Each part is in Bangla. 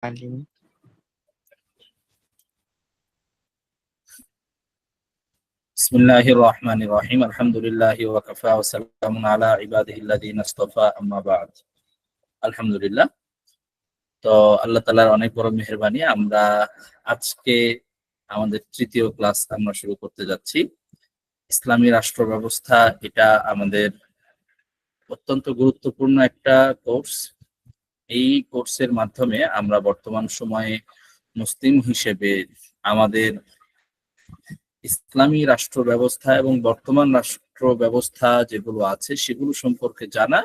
আলিম। বিসমিল্লাহির রহমানির রহিম। আলহামদুলিল্লাহি ওয়া কাফা ওয়া সালামুন আলা ইবাদিহিল্লাযিনা ইসতাফা, আম্মা বা'দ। আলহামদুলিল্লাহ। তো আল্লাহ তাআলার অনেক বড় মেহেরবানি, আমরা আজকে আমাদের তৃতীয় ক্লাস আমরা শুরু করতে যাচ্ছি। ইসলামী রাষ্ট্র ব্যবস্থা, এটা আমাদের অত্যন্ত গুরুত্বপূর্ণ একটা কোর্স। এই কোর্সের মাধ্যমে আমরা বর্তমান সময়ে মুসলিম হিসেবে আমাদের ইসলামী রাষ্ট্র ব্যবস্থা এবং বর্তমান রাষ্ট্র ব্যবস্থা যেগুলো আছে সেগুলো সম্পর্কে জানা,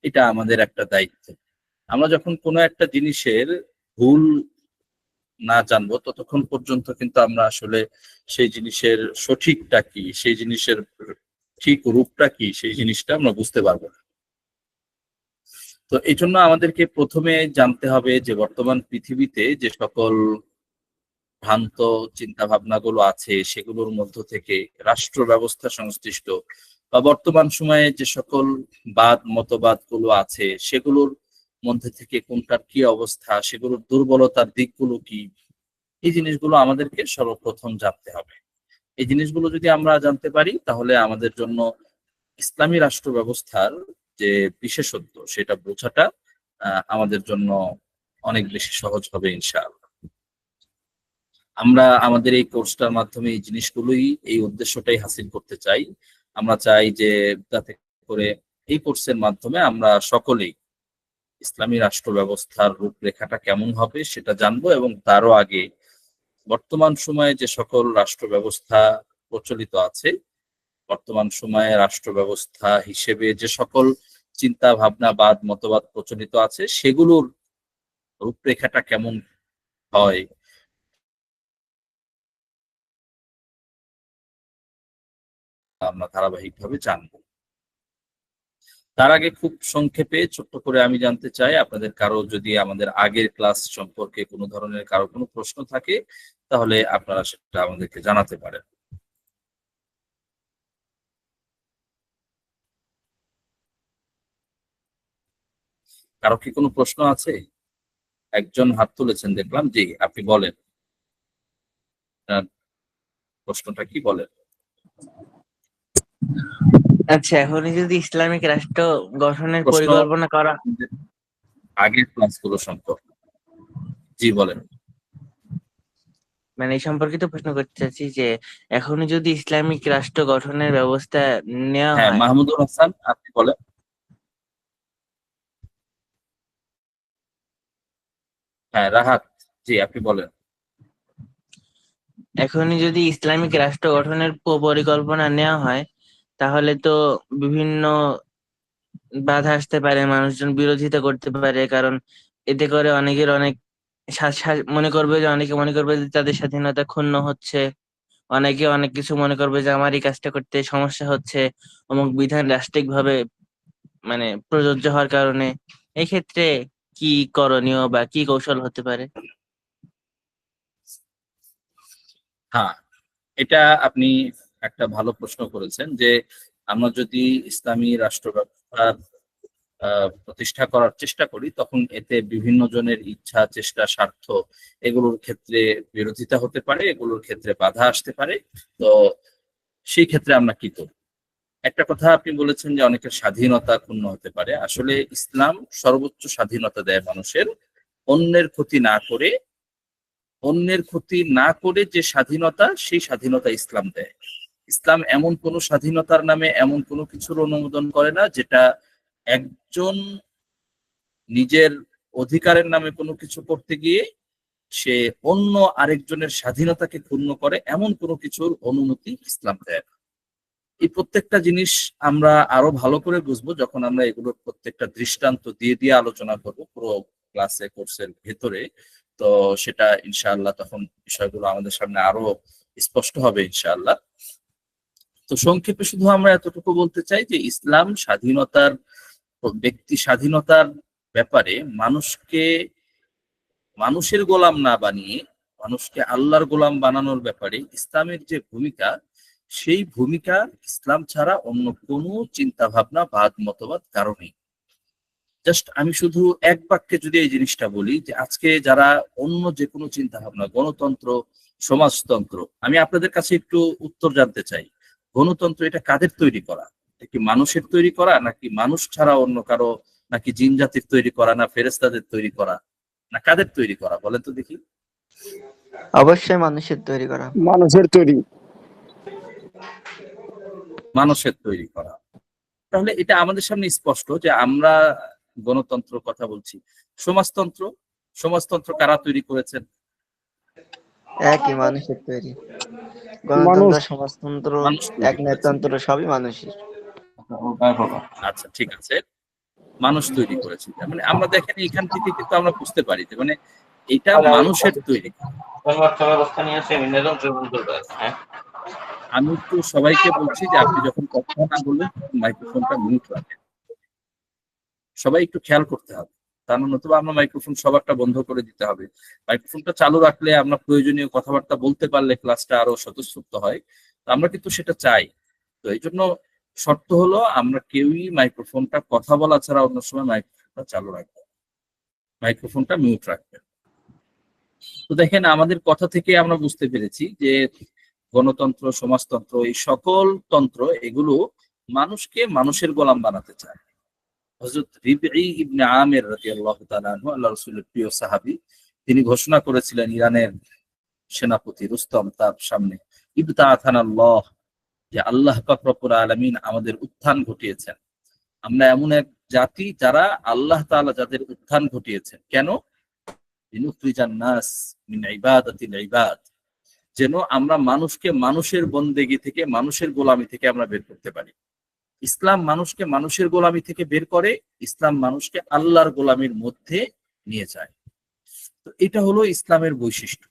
এটা আমাদের একটা দায়িত্ব। আমরা যখন কোনো একটা জিনিসের ভুল না জানবো ততক্ষণ পর্যন্ত কিন্তু আমরা আসলে সেই জিনিসের সঠিকটা কি, সেই জিনিসের ঠিক রূপটা কি, সেই জিনিসটা আমরা বুঝতে পারবো না। তো এই জন্য আমাদেরকে প্রথমে জানতে হবে যে বর্তমান পৃথিবীতে যে সকল ভ্রান্ত চিন্তা ভাবনাগুলো আছে সেগুলোর মধ্য থেকে রাষ্ট্র ব্যবস্থা সংশ্লিষ্ট বা বর্তমান সময়ে যে সকল মতবাদ গুলো আছে সেগুলোর মধ্যে থেকে কোনটার কি অবস্থা, সেগুলোর দুর্বলতার দিকগুলো কি, এই জিনিসগুলো আমাদেরকে সর্বপ্রথম জানতে হবে। এই জিনিসগুলো যদি আমরা জানতে পারি তাহলে আমাদের জন্য ইসলামী রাষ্ট্র ব্যবস্থার যে বিশেষত্ব সেটা বোঝাটা আমাদের জন্য অনেক বেশি সহজ হবে ইনশাআল্লাহ। আমরা আমাদের এই কোর্সটার মাধ্যমে এই জিনিসগুলোই, এই উদ্দেশ্যটাই হাসিল করতে চাই। আমরা চাই যে যাতে করে এই কোর্সের মাধ্যমে আমরা সকলেই ইসলামী রাষ্ট্র ব্যবস্থার রূপরেখাটা কেমন হবে সেটা জানবো, এবং তারও আগে বর্তমান সময়ে যে সকল রাষ্ট্র ব্যবস্থা প্রচলিত আছে, বর্তমান সময়ে রাষ্ট্র ব্যবস্থা হিসেবে যে সকল চিন্তা ভাবনা মতবাদ প্রচলিত আছে সেগুলোর রূপরেখাটা কেমন হয় আমরা ধারাবাহিকভাবে জানবো। তার আগে খুব সংক্ষেপে ছোট্ট করে আমি জানতে চাই, আপনাদের কারো যদি আমাদের আগের ক্লাস সম্পর্কে কোনো ধরনের কারো কোনো প্রশ্ন থাকে তাহলে আপনারা সেটা আমাদেরকে জানাতে পারেন। কারো কি কোনো প্রশ্ন আছে? একজন হাত তুলেছেন দেখলাম। জি, আপনি বলেন, আপনার প্রশ্নটা কি বলেন। আচ্ছা, এখনই যদি ইসলামিক রাষ্ট্র গঠনের প্রশ্ন পরিকল্পনা করা, আগের ক্লাসগুলো সম্পর্কে। জি বলেন। মানে এই সম্পর্কিত প্রশ্ন করতে চাচ্ছি যে এখনই যদি ইসলামিক রাষ্ট্র গঠনের ব্যবস্থা নেওয়া হ্যাঁ, হয়, মাহমুদুল হাসান আপনি বলেন। হ্যাঁ, রাহাত, জি আপনি বলেন। এখনই যদি ইসলামিক রাষ্ট্র গঠনের পরিকল্পনা নেওয়া হয়, তাহলে তো বিভিন্ন বাধা আসতে পারে, মানুষজন বিরোধিতা করতে পারে। কারণ এতে করে অনেকের অনেক অনেকে মনে করবে যে তাদের স্বাধীনতা ক্ষুণ্ণ হচ্ছে। অনেকে অনেক কিছু মনে করবে যে আমার এই কাজটা করতে সমস্যা হচ্ছে, অমুক বিধান রাষ্ট্রিকভাবে মানে প্রযোজ্য হওয়ার কারণে। এই ক্ষেত্রে কি করণীয় বা কি কৌশল হতে পারে? হ্যাঁ, এটা আপনি একটা ভালো প্রশ্ন করেছেন যে আমরা যদি ইসলামী রাষ্ট্র ব্যবস্থার প্রতিষ্ঠা করার চেষ্টা করি তখন এতে বিভিন্ন জনের ইচ্ছা, চেষ্টা, স্বার্থ এগুলোর ক্ষেত্রে বিরোধিতা হতে পারে, এগুলোর ক্ষেত্রে বাধা আসতে পারে। তো সেই ক্ষেত্রে আমরা কি করব? একটা কথা আপনি বলেছেন যে অনেকের স্বাধীনতা ক্ষুণ্ণ হতে পারে। আসলে ইসলাম সর্বোচ্চ স্বাধীনতা দেয় মানুষের, অন্যের ক্ষতি না করে। অন্যের ক্ষতি না করে যে স্বাধীনতা, সেই স্বাধীনতা ইসলাম দেয়। ইসলাম এমন কোনো স্বাধীনতার নামে এমন কোনো কিছুর অনুমোদন করে না যেটা একজন নিজের অধিকারের নামে কোনো কিছু করতে গিয়ে সে অন্য আরেকজনের স্বাধীনতাকে ক্ষুণ্ণ করে, এমন কোনো কিছুর অনুমতি ইসলাম দেয় না। এই প্রত্যেকটা জিনিস আমরা আরো ভালো করে বুঝবো যখন আমরা এগুলোর প্রত্যেকটা দৃষ্টান্ত দিয়ে দিয়ে আলোচনা করব পুরো ক্লাসে, কোর্সের ভেতরে। তো সেটা ইনশাআল্লাহ তখন বিষয়গুলো আমাদের সামনে আরো স্পষ্ট হবে ইনশাআল্লাহ। তো সংক্ষেপে শুধু আমরা এতটুকু বলতে চাই যে ইসলাম স্বাধীনতার, ব্যক্তি স্বাধীনতার ব্যাপারে মানুষকে মানুষের গোলাম না বানিয়ে মানুষকে আল্লাহর গোলাম বানানোর ব্যাপারে ইসলামের যে ভূমিকা, সেই ভূমিকা ইসলাম ছাড়া অন্য কোনো চিন্তা ভাবনা মতবাদ কারণেই। জাস্ট আমি শুধু এক বাক্যে যদি এই জিনিসটা বলি যে আজকে যারা অন্য যে কোনো চিন্তা ভাবনা, গণতন্ত্র, সমাজতন্ত্র, আমি আপনাদের কাছে একটু উত্তর জানতে চাই। গণতন্ত্র এটা কাদের তৈরি করা? এটা কি মানুষের তৈরি করা, নাকি মানুষ ছাড়া অন্য কারো, নাকি জিন জাতির তৈরি করা, না ফেরেশতাদের তৈরি করা, না কাদের তৈরি করা বলেন তো দেখি? অবশ্যই মানুষের তৈরি করা। মানুষের তৈরি। মানুষের তৈরি করা। তাহলে এটা আমাদের সামনে স্পষ্ট যে আমরা গণতন্ত্র কথা বলছি। সমাজতন্ত্র, সমাজতন্ত্র কারা তৈরি করেছেন? একই, মানুষের তৈরি। মানুষ। গণতন্ত্র, সমাজতন্ত্র, মানুষ তৈরি করেছেন। একনায়কতন্ত্র সবই মানুষের। আচ্ছা, ঠিক আছে, মানুষ তৈরি করেছে। তার মানে আমরা দেখেন এখান থেকে কিন্তু আমরা বুঝতে পারি যে মানে এটা মানুষের তৈরি। আমি একটু সবাইকে বলছি যে আপনি যখন কথা না বলবেন মাইক্রোফোনটা মিউট রাখেন। সবাই একটু খেয়াল করতে হবে, তার নতুবা আমরা মাইক্রোফোন সবারটা বন্ধ করে দিতে হবে। মাইক্রোফোনটা চালু রাখলে আমরা প্রয়োজনীয় কথাবার্তা বলতে পারলে ক্লাসটা আরো স্বতঃস্ফূর্ত হয়। তো আমরা কিন্তু সেটা চাই। তো এই জন্য শর্ত হলো আমরা কেউই মাইক্রোফোনটা কথা বলা ছাড়া অন্য সময় মাইক্রোফোনটা চালু রাখবো, মাইক্রোফোনটা মিউট রাখবেন। তো দেখেন আমাদের কথা থেকে আমরা বুঝতে পেরেছি যে গণতন্ত্র, সমাজতন্ত্র, এই সকল তন্ত্র এগুলো মানুষকে মানুষের গোলাম বানাতে চায়। হযরত রিবঈ ইবনে আমির রাদিয়াল্লাহু তাআলা আনহু, আল্লাহর রাসূলের প্রিয় সাহাবী, তিনি ঘোষণা করেছিলেন ইরানের সেনাপতি রুস্তম তার সামনে, ইবতাআথানাল্লাহ, যে আল্লাহ পাক রব্বুল আলামিন আমাদের উত্থান ঘটিয়েছেন। আমরা এমন এক জাতি যারা আল্লাহ তাআলা যাদের উত্থান ঘটিয়েছেন। কেন? লিনুখরিজান নাস মিন ইবাদাতিল ইবাদ, যেন আমরা মানুষকে মানুষের বন্দেগী থেকে, মানুষের গোলামি থেকে আমরা বের করতে পারি। ইসলাম মানুষকে মানুষের গোলামি থেকে বের করে, ইসলাম মানুষকে আল্লাহর গোলামির মধ্যে নিয়ে যায়। তো এটা হলো ইসলামের বৈশিষ্ট্য,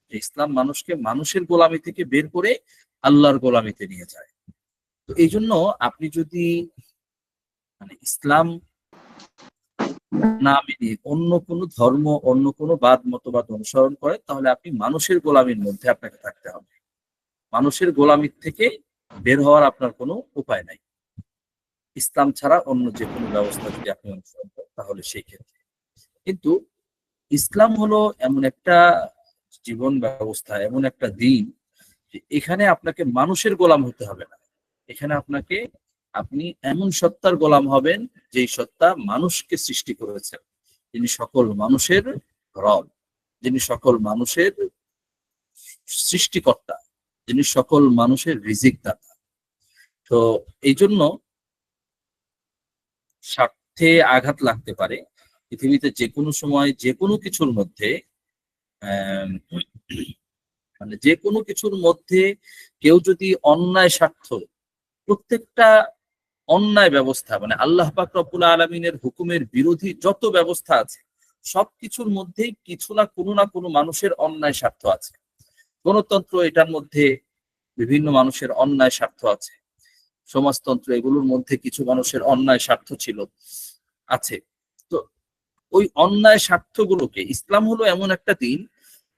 যে ইসলাম মানুষকে মানুষের গোলামি থেকে বের করে আল্লাহর গোলামিতে নিয়ে যায়। তো এই জন্য আপনি যদি মানে ইসলাম না মেনে অন্য কোনো ধর্ম, অন্য কোনো বাদ মতবাদ অনুসরণ করেন, তাহলে আপনি মানুষের গোলামির মধ্যে আপনাকে থাকতে হবে। মানুষের গোলামির থেকে বের হওয়ার আপনার কোনো উপায় নাই ইসলাম ছাড়া অন্য যে কোনো ব্যবস্থা যদি আপনি অনুসরণ করেন তাহলে সেই ক্ষেত্রে। কিন্তু ইসলাম হলো এমন একটা জীবন ব্যবস্থা, এমন একটা দিন যে এখানে আপনাকে মানুষের গোলাম হতে হবে না। এখানে আপনি এমন সত্তার গোলাম হবেন যেই সত্তা মানুষকে সৃষ্টি করেছেন, যিনি সকল মানুষের রব, যিনি সকল মানুষের সৃষ্টিকর্তা, যিনি সকল মানুষের রিজিক দাতা। তো এই জন্য স্বার্থে আঘাত লাগতে পারে পৃথিবীতে যে কোনো সময়, যে কোনো কিছুর মধ্যে। মানে যে কোনো কিছুর মধ্যে কেউ যদি অন্যায় স্বার্থ, প্রত্যেকটা অন্যায় ব্যবস্থা মানে আল্লাহ পাক রব্বুল আলামিনের হুকুমের বিরোধী যত ব্যবস্থা আছে সবকিছুর মধ্যেই কিছু না কোনো মানুষের অন্যায় স্বার্থ আছে। গণতন্ত্র, এটার মধ্যে বিভিন্ন মানুষের অন্যায় স্বার্থ আছে। সমাজতন্ত্র, এগুলোর মধ্যে কিছু মানুষের অন্যায় স্বার্থ আছে। তো ওই অন্যায় স্বার্থগুলোকে, ইসলাম হলো এমন একটা দিন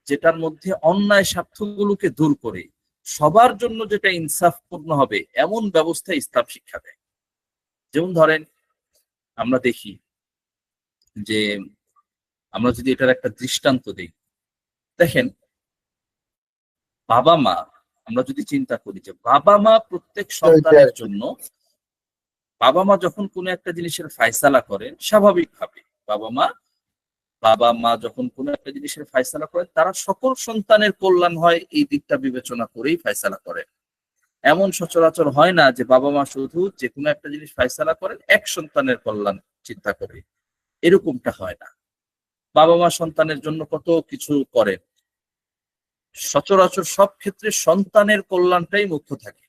যেটার মধ্যে অন্যায় স্বার্থগুলোকে দূর করে সবার জন্য যেটা ইনসাফপূর্ণ হবে এমন ব্যবস্থা ইসলাম শিক্ষা দেয়। যেমন ধরেন আমরা দেখি যে, আমরা যদি এটার একটা দৃষ্টান্ত দিই, দেখেন বাবা মা, আমরা যদি চিন্তা করি যে বাবা মা প্রত্যেক সন্তানের জন্য, বাবা মা যখন কোনো একটা জিনিসের ফায়সালা করেন, স্বাভাবিকভাবে বাবা মা যখন কোনো একটা জিনিসের ফায়সালা করেন, তারা সকল সন্তানের কল্যাণ হয় এই দিকটা বিবেচনা করেই ফায়সালা করেন। এমন সচরাচর হয় না যে বাবা মা শুধু যে কোনো একটা জিনিস ফায়সালা করেন এক সন্তানের কল্যাণ চিন্তা করে, এরকমটা হয় না। বাবা মা সন্তানের জন্য কত কিছু করেন, সচরাচর সব ক্ষেত্রে সন্তানের কল্যাণটাই মুখ্য থাকে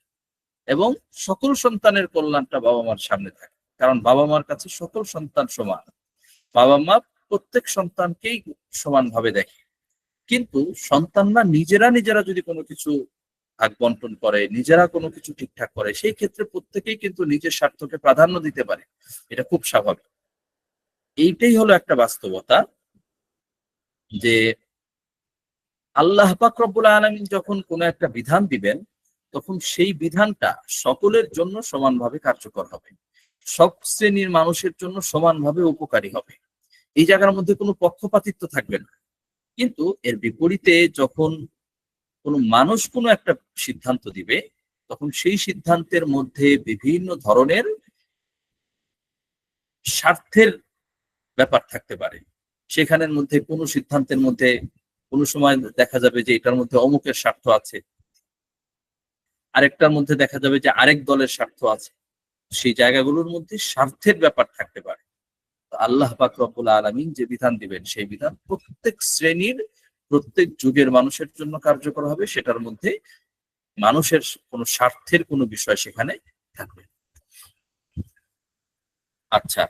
এবং সকল সন্তানের কল্যাণটা বাবা মার সামনে থাকে, কারণ বাবা মার কাছে সকল সন্তান সমান। বাবা মা প্রত্যেক সন্তানকেই সমানভাবে দেখে। কিন্তু সন্তানরা নিজেরা যদি কোনো কিছু ভাগ বন্টন করে, নিজেরা কোনো কিছু ঠিকঠাক করে, সেই ক্ষেত্রে প্রত্যেকেই কিন্তু নিজের স্বার্থকে প্রাধান্য দিতে পারে, এটা খুব স্বাভাবিক। এইটাই হলো একটা বাস্তবতা যে আল্লাহ পাক রব্বুল আলামিন যখন কোনো একটা বিধান দিবেন তখন সেই বিধানটা সকলের জন্য সমানভাবে কার্যকর হবে। সব শ্রেণীর মানুষের জন্য সমানভাবে উপকারী হবে। এই জায়গার মধ্যে কোনো পক্ষপাতিত্ব থাকবে না। কিন্তু এর বিপরীতে যখন কোনো মানুষ কোনো একটা সিদ্ধান্ত দিবে, তখন সেই সিদ্ধান্তের মধ্যে বিভিন্ন ধরনের স্বার্থের ব্যাপার থাকতে পারে। সেখানের মধ্যে কোনো সিদ্ধান্তের মধ্যে কোনো সময় দেখা যাবে যে এটার মধ্যে অমুকের স্বার্থ আছে, আরেকটার মধ্যে দেখা যাবে যে আরেক দলের স্বার্থ আছে। সেই জায়গাগুলোর মধ্যে স্বার্থের ব্যাপার থাকতে পারে। তো আল্লাহ পাক রব্বুল আলামিন যে বিধান দিবেন, সেই বিধান প্রত্যেক শ্রেণীর প্রত্যেক যুগের মানুষের জন্য কার্যকর হবে। সেটার মধ্যে মানুষের কোনো স্বার্থের কোনো বিষয় সেখানে থাকবে। আচ্ছা,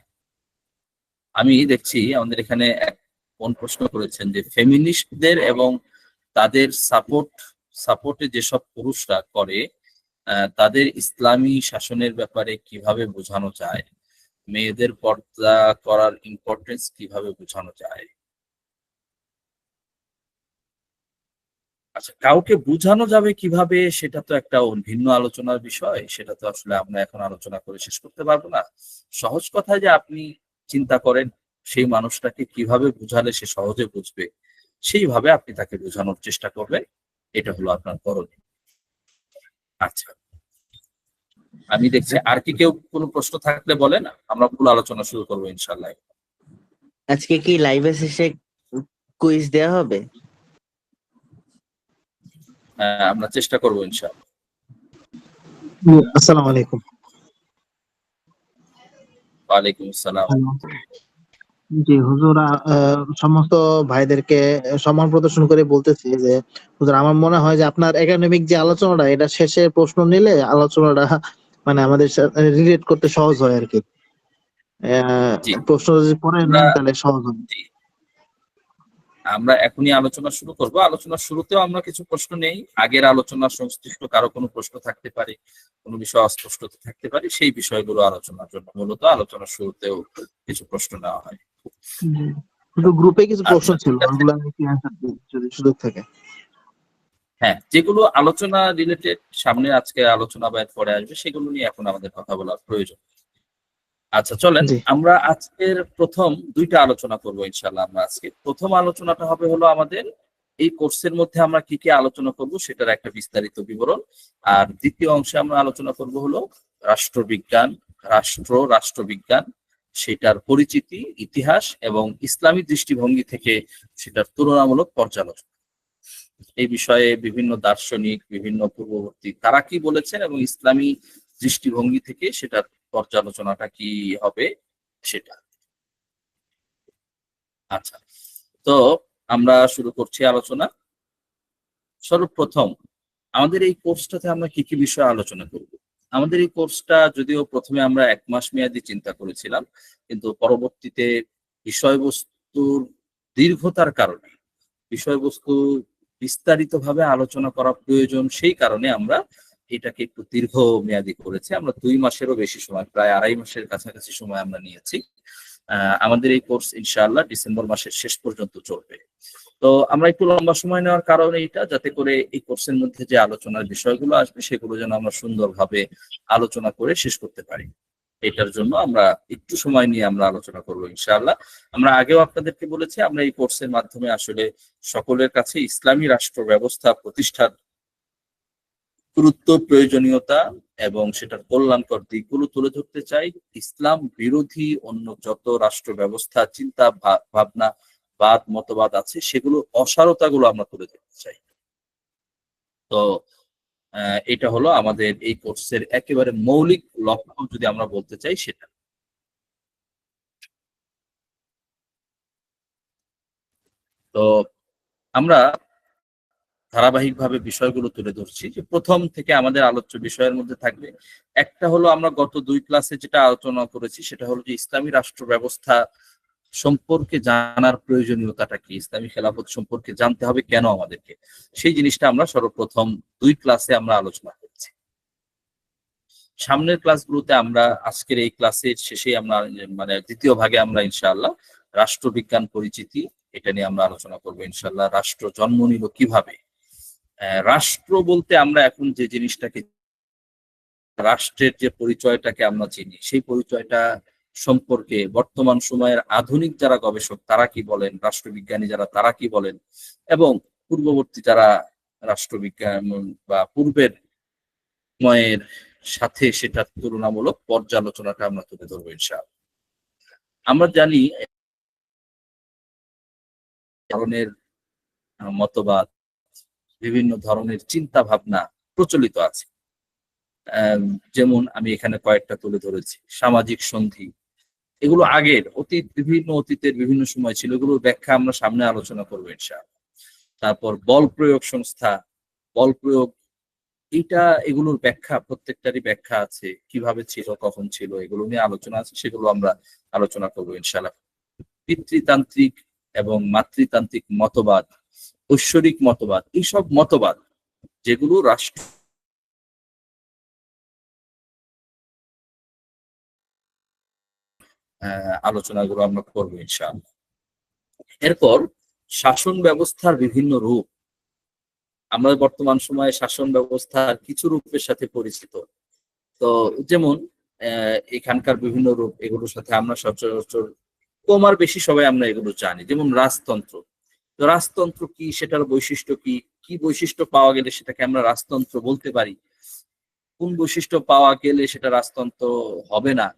আমি দেখছি আমাদের এখানে কোন প্রশ্ন করেছেন যে ফেমিনিস্টদের এবং তাদের সাপোর্টে যেসব পুরুষরা করে, তাদের ইসলামী শাসনের ব্যাপারে কিভাবে বোঝানো যায়, মেয়েদের পর্দা করার ইম্পর্টেন্স কিভাবে বোঝানো যায়। আচ্ছা, কাউকে বোঝানো যাবে কিভাবে সেটা তো একটা ভিন্ন আলোচনার বিষয়। সেটা তো আসলে আমরা এখন আলোচনা করে শেষ করতে পারবো না। সহজ কথায় যে আপনি চিন্তা করেন সেই মানুষটাকে কিভাবে বুঝালে সে সহজে বুঝবে, সেইভাবে আপনি তাকে বোঝানোর চেষ্টা করবেন। এটা হলো আপনার করণীয়। আচ্ছা, আমি দেখছি আর কি কেউ কোনো প্রশ্ন থাকলে বলেন, আমরা পুরো আলোচনা শুরু করবো ইনশাল্লাহ। আজকে কি লাইভে শেষে কুইজ দেওয়া হবে? আমরা চেষ্টা করবো ইনশাল্লাহ। আসসালামু আলাইকুম। ওয়ালাইকুম আসসালাম। জি হুজুর, সমস্ত ভাইদেরকে সম্মান প্রদর্শন করে বলতেছি যে হুজুর, আমার মনে হয় যে আপনার একাডেমিক যে আলোচনাটা, এটা শেষে প্রশ্ন নিলে আলোচনাটা মানে আমাদের রিলেট করতে সহজ হয় আর কি। জি, প্রশ্ন যদি পরে নেন তাহলে সহজ হবে। আমরা এখনই আলোচনা শুরু করব। আলোচনার শুরুতেও আমরা কিছু প্রশ্ন নেই। আগের আলোচনার সংশ্লিষ্ট কারো কোনো প্রশ্ন থাকতে পারে, কোনো বিষয় অস্পষ্ট থাকতে পারে, সেই বিষয়গুলো আলোচনার জন্য মূলত আলোচনার শুরুতেও কিছু প্রশ্ন নেওয়া হয়। শুধু গ্রুপে কিছু প্রশ্ন আচ্ছা, ছিল, ঠিক আছে। ওগুলো আমি কি অ্যানসার দিই যদি সুযোগ থাকে। হ্যাঁ, যেগুলো আলোচনা রিলেটেড সামনে আজকে আলোচনা বা পরে আসবে, সেগুলো নিয়ে এখন আমাদের কথা বলার প্রয়োজন। আচ্ছা, চলেন জি আমরা আজকের প্রথম দুইটা আলোচনা করব ইনশাল্লাহ। আমরা আজকে প্রথম আলোচনাটা হবে হলো আমাদের এই কোর্সের মধ্যে আমরা কি কি আলোচনা করব সেটার একটা বিস্তারিত বিবরণ। আর দ্বিতীয় অংশে আমরা আলোচনা করব হলো রাষ্ট্রবিজ্ঞান, রাষ্ট্রবিজ্ঞান, সেটার পরিচিতি, ইতিহাস এবং ইসলামী দৃষ্টিভঙ্গি থেকে সেটার তুলনামূলক পর্যালোচনা। এই বিষয়ে বিভিন্ন দার্শনিক, বিভিন্ন পূর্ববর্তী তারা কি বলেছেন এবং ইসলামী দৃষ্টিভঙ্গি থেকে সেটার পর্যালোচনাটা কি হবে সেটা। আচ্ছা, তো আমরা শুরু করছি আলোচনা। সর্বপ্রথম আমাদের এই কোর্সটাতে আমরা কি কি বিষয়ে আলোচনা করব। আমাদের এই কোর্সটা যদিও প্রথমে আমরা 1 মাস মেয়াদি চিন্তা করেছিলাম, কিন্তু পরবর্তীতে বিষয়বস্তুর দীর্ঘতার কারণে, বিষয়বস্তু বিস্তারিতভাবে আলোচনা করা প্রয়োজন, সেই কারণে আমরা এটাকে একটু দীর্ঘ মেয়াদি করেছি। আমরা 2 মাসেরও বেশি সময়, প্রায় 2.5 মাসের কাছাকাছি সময় আমরা নিয়েছি। আমাদের এই কোর্স ইনশাআল্লাহ ডিসেম্বর মাসের শেষ পর্যন্ত চলবে। তো আমরা একটু লম্বা সময় নেওয়ার কারণ এইটা, যাতে করে এই কোর্সের মধ্যে যে আলোচনার বিষয়গুলো আসবে সেগুলো যেন আমরা সুন্দরভাবে আলোচনা করে শেষ করতে পারি। এটার জন্য আমরা একটু সময় নিয়ে আমরা আলোচনা করবো ইনশাআল্লাহ। আমরা আগেও আপনাদেরকে বলেছি, আমরা এই কোর্সের মাধ্যমে আসলে সকলের কাছে ইসলামী রাষ্ট্র ব্যবস্থা প্রতিষ্ঠার গুরুত্ব, প্রয়োজনীয়তা এবং সেটার কল্যাণকর দিকগুলো তুলে ধরতে চাই। ইসলাম বিরোধী অন্য যত রাষ্ট্র ব্যবস্থা, চিন্তা ভাবনা, মতবাদ আছে, সেগুলো অসারতাগুলো আমরা তুলে ধরতে চাই। তো এটা হলো আমাদের এই কোর্সের একেবারে মৌলিক লক্ষ্য, যদি আমরা বলতে চাই সেটা। তো আমরা ধারাবাহিকভাবে বিষয়গুলো তুলে ধরছি। যে প্রথম থেকে আমাদের আলোচ্য বিষয়ের মধ্যে থাকবে একটা হলো, আমরা গত 2 ক্লাসে যেটা আলোচনা করেছি সেটা হলো যে ইসলামী রাষ্ট্র ব্যবস্থা সম্পর্কে জানার প্রয়োজনীয়তাটা কি, ইসলামী খেলাফত সম্পর্কে জানতে হবে কেন আমাদেরকে, সেই জিনিসটা আমরা সর্বপ্রথম 2 ক্লাসে আমরা আলোচনা করছি। সামনের ক্লাসগুলোতে আমরা, আজকের এই ক্লাসের শেষে আমরা মানে দ্বিতীয় ভাগে আমরা ইনশাআল্লাহ রাষ্ট্রবিজ্ঞান পরিচিতি, এটা নিয়ে আমরা আলোচনা করবো ইনশাআল্লাহ। রাষ্ট্র জন্ম নিল কিভাবে, রাষ্ট্র বলতে আমরা এখন যে জিনিসটাকে রাষ্ট্রের যে পরিচয়টাকে আমরা চিনি সেই পরিচয়টা সম্পর্কে বর্তমান সময়ের আধুনিক যারা গবেষক তারা কি বলেন, রাষ্ট্রবিজ্ঞানী যারা তারা কি বলেন, এবং পূর্ববর্তী যারা রাষ্ট্রবিজ্ঞান বা পূর্বের সময়ের সাথে সেটার তুলনামূলক পর্যালোচনাটা আমরা তুলে ধরবো ইনশাআল্লাহ। আমরা জানি ধরনের মতবাদ, বিভিন্ন ধরনের চিন্তা ভাবনা প্রচলিত আছে। যেমন আমি এখানে কয়েকটা তুলে ধরেছি। সামাজিক সন্ধি, এগুলো আগের অতীতের বিভিন্ন সময় ছিল, এগুলোর ব্যাখ্যা আমরা সামনে আলোচনা করবো ইনশাআল্লাহ। তারপর বল প্রয়োগ সংস্থা, বল প্রয়োগ, এগুলোর ব্যাখ্যা, প্রত্যেকটারই ব্যাখ্যা আছে, কিভাবে ছিল, কখন ছিল, এগুলো নিয়ে আলোচনা আছে, সেগুলো আমরা আলোচনা করবো ইনশাআল্লাহ। পিতৃতান্ত্রিক এবং মাতৃতান্ত্রিক মতবাদ, ঐশ্বরিক মতবাদ, এইসব মতবাদ যেগুলো রাষ্ট্র আলোচনাগুলো আমরা করবো ইনশাআল্লাহ। এরপর শাসন ব্যবস্থার বিভিন্ন রূপ, আমরা বর্তমান সময়ে শাসন ব্যবস্থার কিছু রূপের সাথে পরিচিত। তো যেমন এখানকার বিভিন্ন রূপ, এগুলোর সাথে আমরা সচরাচর কম আর বেশি সবাই আমরা এগুলো জানি। যেমন রাজতন্ত্র, তো রাজতন্ত্র কি, সেটার বৈশিষ্ট্য কি, কি বৈশিষ্ট্য পাওয়া গেলে সেটাকে আমরা রাজতন্ত্র বলতে পারি, কোন বৈশিষ্ট্য পাওয়া গেলে সেটা রাজতন্ত্র হবে না।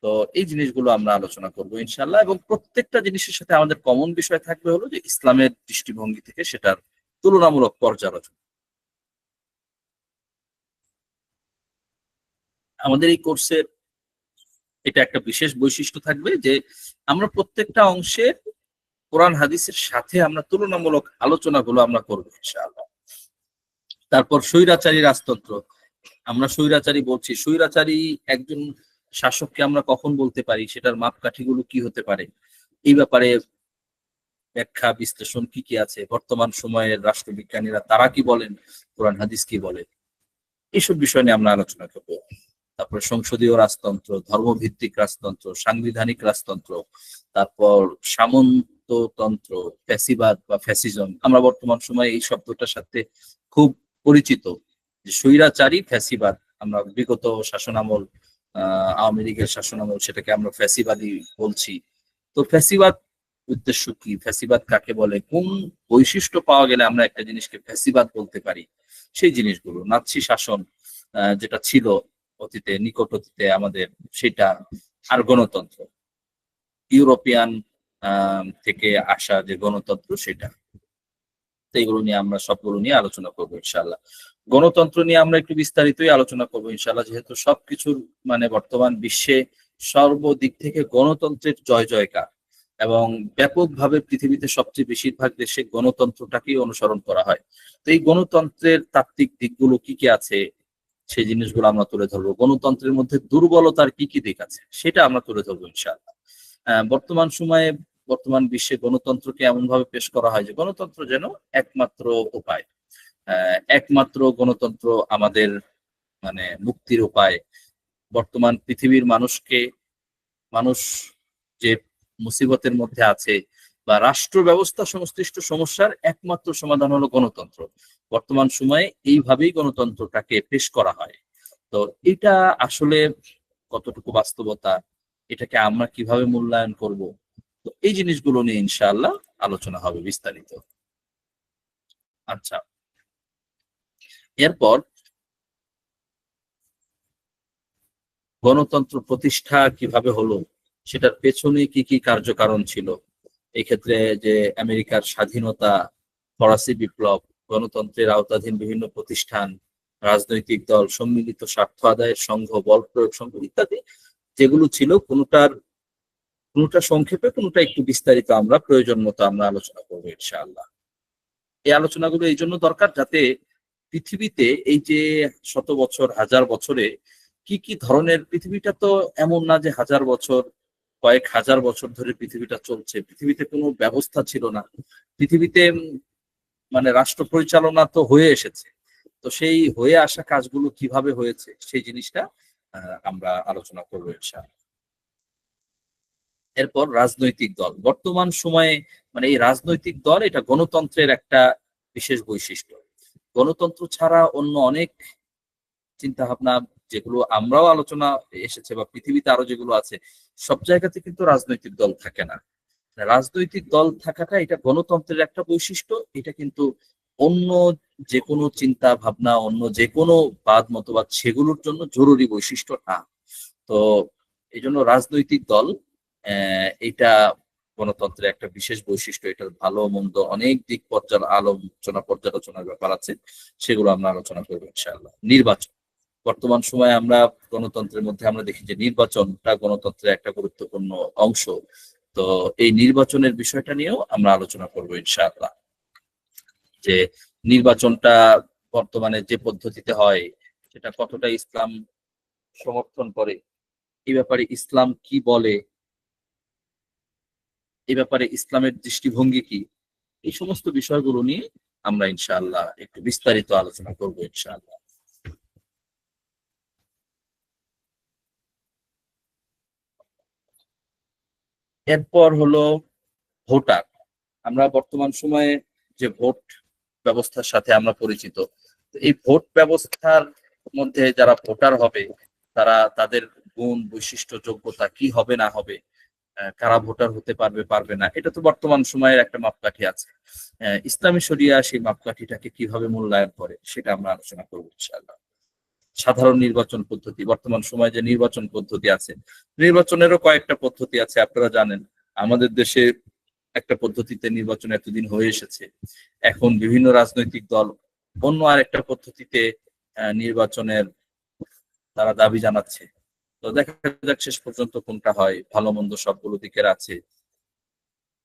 তো এই জিনিসগুলো আমরা আলোচনা করবো ইনশাল্লাহ, এবং প্রত্যেকটা জিনিসের সাথে আমাদের কমন বিষয় থাকবে হলো যে ইসলামের দৃষ্টিভঙ্গি থেকে সেটার তুলনামূলক পর্যালোচনা। আমাদের এই কোর্সের এটা একটা বিশেষ বৈশিষ্ট্য থাকবে যে আমরা প্রত্যেকটা অংশে কোরআন হাদিসের সাথে আমরা তুলনামূলক আলোচনাগুলো আমরা করবো ইনশাআল্লাহ। তারপর স্বৈরাচারী রাজতন্ত্র, আমরা স্বৈরাচারী বলছি, স্বৈরাচারী একজন শাসককে আমরা কখন বলতে পারি, সেটার মাপকাঠিগুলো কি হতে পারে, এই ব্যাপারে ব্যাখ্যা বিশ্লেষণ কি কি আছে, বর্তমান সময়ের রাষ্ট্রবিজ্ঞানীরা তারা কি বলেন, কোরআন হাদিস কি বলে, এইসব বিষয় নিয়ে আমরা আলোচনা করবো। তারপর সংসদীয় রাজতন্ত্র, ধর্মভিত্তিক রাজতন্ত্র, সাংবিধানিক রাজতন্ত্র, তারপর সামন্ততন্ত্র, ফ্যাসিবাদ বা ফ্যাসিজম, আমরা বর্তমান সময়ে এই শব্দটার সাথে খুব পরিচিত যে স্বৈরাচারী ফ্যাসিবাদ। আমরা বিগত শাসনামল, আওয়ামী লীগের শাসনামল, সেটাকে আমরা ফ্যাসিবাদী বলছি। তো ফ্যাসিবাদ উদ্দেশ্য কি, ফ্যাসিবাদ কাকে বলে, কোন বৈশিষ্ট্য পাওয়া গেলে আমরা একটা জিনিসকে ফ্যাসিবাদ বলতে পারি, সেই জিনিসগুলো, নাৎসি শাসন যেটা ছিল অতীতে, নিকট অতীতে আমাদের, সেটা, আর গণতন্ত্র, ইউরোপিয়ান থেকে আসা যে গণতন্ত্র, সেটা। তো এগুলো নিয়ে আমরা সবগুলো নিয়ে আলোচনা করবো ইনশাআল্লাহ। গণতন্ত্র নিয়ে আমরা একটু বিস্তারিতই আলোচনা করবো ইনশাআল্লাহ, যেহেতু সবকিছুর মানে বর্তমান বিশ্বে সর্বদিক থেকে গণতন্ত্রের জয় জয়কার, এবং ব্যাপকভাবে পৃথিবীতে সবচেয়ে বেশিরভাগ দেশে গণতন্ত্রটাকেই অনুসরণ করা হয়। তো এই গণতন্ত্রের তাত্ত্বিক দিকগুলো কি কি আছে, সেই জিনিসগুলো আমরা তুলে ধরবো। গণতন্ত্রের মধ্যে দুর্বলতার কি কি দিক আছে, সেটা আমরা তুলে ধরবো ইনশাআল্লাহ। বর্তমান সময়ে, বর্তমান বিশ্বে গণতন্ত্রকে এমন ভাবে পেশ করা হয় যে গণতন্ত্র যেন একমাত্র উপায়, একমাত্র গণতন্ত্র আমাদের মানে মুক্তির উপায়। বর্তমান পৃথিবীর মানুষ যে মুসিবতের মধ্যে আছে, বা রাষ্ট্র ব্যবস্থা সংশ্লিষ্ট সমস্যার একমাত্র সমাধান হলো গণতন্ত্র। বর্তমান সময়ে এইভাবেই গণতন্ত্রটাকে পেশ করা হয়। তো এটা আসলে কতটুকু বাস্তবতা, এটাকে আমরা কিভাবে মূল্যায়ন করব, তো এই জিনিসগুলো নিয়ে ইনশাআল্লাহ আলোচনা হবে বিস্তারিত। আচ্ছা, এরপর গণতন্ত্র প্রতিষ্ঠা কিভাবে হলো, সেটার পেছনে কি কি কার্যকারণ ছিল, এই ক্ষেত্রে যে আমেরিকার স্বাধীনতা, ফরাসি বিপ্লব, গণতন্ত্রের আওতাধীন বিভিন্ন প্রতিষ্ঠান, রাজনৈতিক দল, সম্মিলিত স্বার্থ আদায়ের সংঘ, বল প্রয়োগ সংঘ ইত্যাদি যেগুলো ছিল, কোনোটা সংক্ষেপে, কোনোটা একটু বিস্তারিত আমরা প্রয়োজন মতো আমরা আলোচনা করবো ইনশাআল্লাহ। এই আলোচনাগুলো এই জন্য দরকার যাতে পৃথিবীতে এই যে শত বছর, হাজার বছরে কি কি ধরনের, পৃথিবীটা তো এমন না যে হাজার বছর, কয়েক হাজার বছর ধরে পৃথিবীটা চলছে, পৃথিবীতে কোনো ব্যবস্থা ছিল না, পৃথিবীতে মানে রাষ্ট্র পরিচালনা তো হয়ে এসেছে, তো সেই হয়ে আসা কাজগুলো কিভাবে হয়েছে সেই জিনিসটা আমরা আলোচনা করবো ইনশাআল্লাহ। এরপর রাজনৈতিক দল, বর্তমান সময়ে মানে এই রাজনৈতিক দল, এটা গণতন্ত্রের একটা বিশেষ বৈশিষ্ট্য। গণতন্ত্র ছাড়া অন্য অনেক চিন্তা ভাবনা যেগুলো আমরাও আলোচনা এসেছে বা পৃথিবীতে আরো যেগুলো আছে, সব জায়গাতে কিন্তু রাজনৈতিক দল থাকে না। রাজনৈতিক দল থাকাটা এটা গণতন্ত্রের একটা বৈশিষ্ট্য। এটা কিন্তু অন্য যে কোনো চিন্তা ভাবনা, অন্য যে কোনো বাদ মতবাদ সেগুলোর জন্য জরুরি বৈশিষ্ট্য না। তো এই জন্য রাজনৈতিক দল এটা গণতন্ত্রের একটা বিশেষ বৈশিষ্ট্য। এটার ভালো মন্দ অনেক দিক পর্যালোচনার ব্যাপার আছে, সেগুলো আমরা আলোচনা করবো ইনশাআল্লাহ। নির্বাচন, বর্তমান সময়ে আমরা গণতন্ত্রের মধ্যে আমরা দেখি যে নির্বাচনটা গণতন্ত্রের একটা গুরুত্বপূর্ণ অংশ। তো এই নির্বাচনের বিষয়টা নিয়েও আমরা আলোচনা করবো ইনশাআল্লাহ, যে নির্বাচনটা বর্তমানে যে পদ্ধতিতে হয় সেটা কতটা ইসলাম সমর্থন করে, এই ব্যাপারে ইসলাম কি বলে, এই ব্যাপারে ইসলামের দৃষ্টিভঙ্গি কি, এই সমস্ত বিষয়গুলো নিয়ে আমরা ইনশাআল্লাহ একটু বিস্তারিত আলোচনা করবো ইনশাআল্লাহ। এরপর হলো ভোটার। আমরা বর্তমান সময়ে যে ভোট ব্যবস্থার সাথে আমরা পরিচিত, তো এই ভোট ব্যবস্থার মধ্যে যারা ভোটার হবে তারা তাদের গুণ, বৈশিষ্ট্য, যোগ্যতা কি হবে না হবে, কারা ভোটার হতে পারবে পারবে না, এটা তো বর্তমান সময়ের একটা মাপকাঠি আছে। ইসলামী শরিয়া সেই মাপকাঠিটাকে কিভাবে মূল্যায়ন করে সেটা আমরা আলোচনা করবো ইনশাআল্লাহ। সাধারণ নির্বাচন পদ্ধতি, বর্তমান সময়ে যে নির্বাচন পদ্ধতি আছে, নির্বাচনেরও কয়েকটা পদ্ধতি আছে আপনারা জানেন। আমাদের দেশে একটা পদ্ধতিতে নির্বাচন এতদিন হয়ে এসেছে, এখন বিভিন্ন রাজনৈতিক দল অন্য আরেকটা পদ্ধতিতে নির্বাচনের তারা দাবি জানাচ্ছে। তো দেখা যাক শেষ পর্যন্ত কোনটা হয়, ভালো মন্দ সবগুলো দিকের আছে।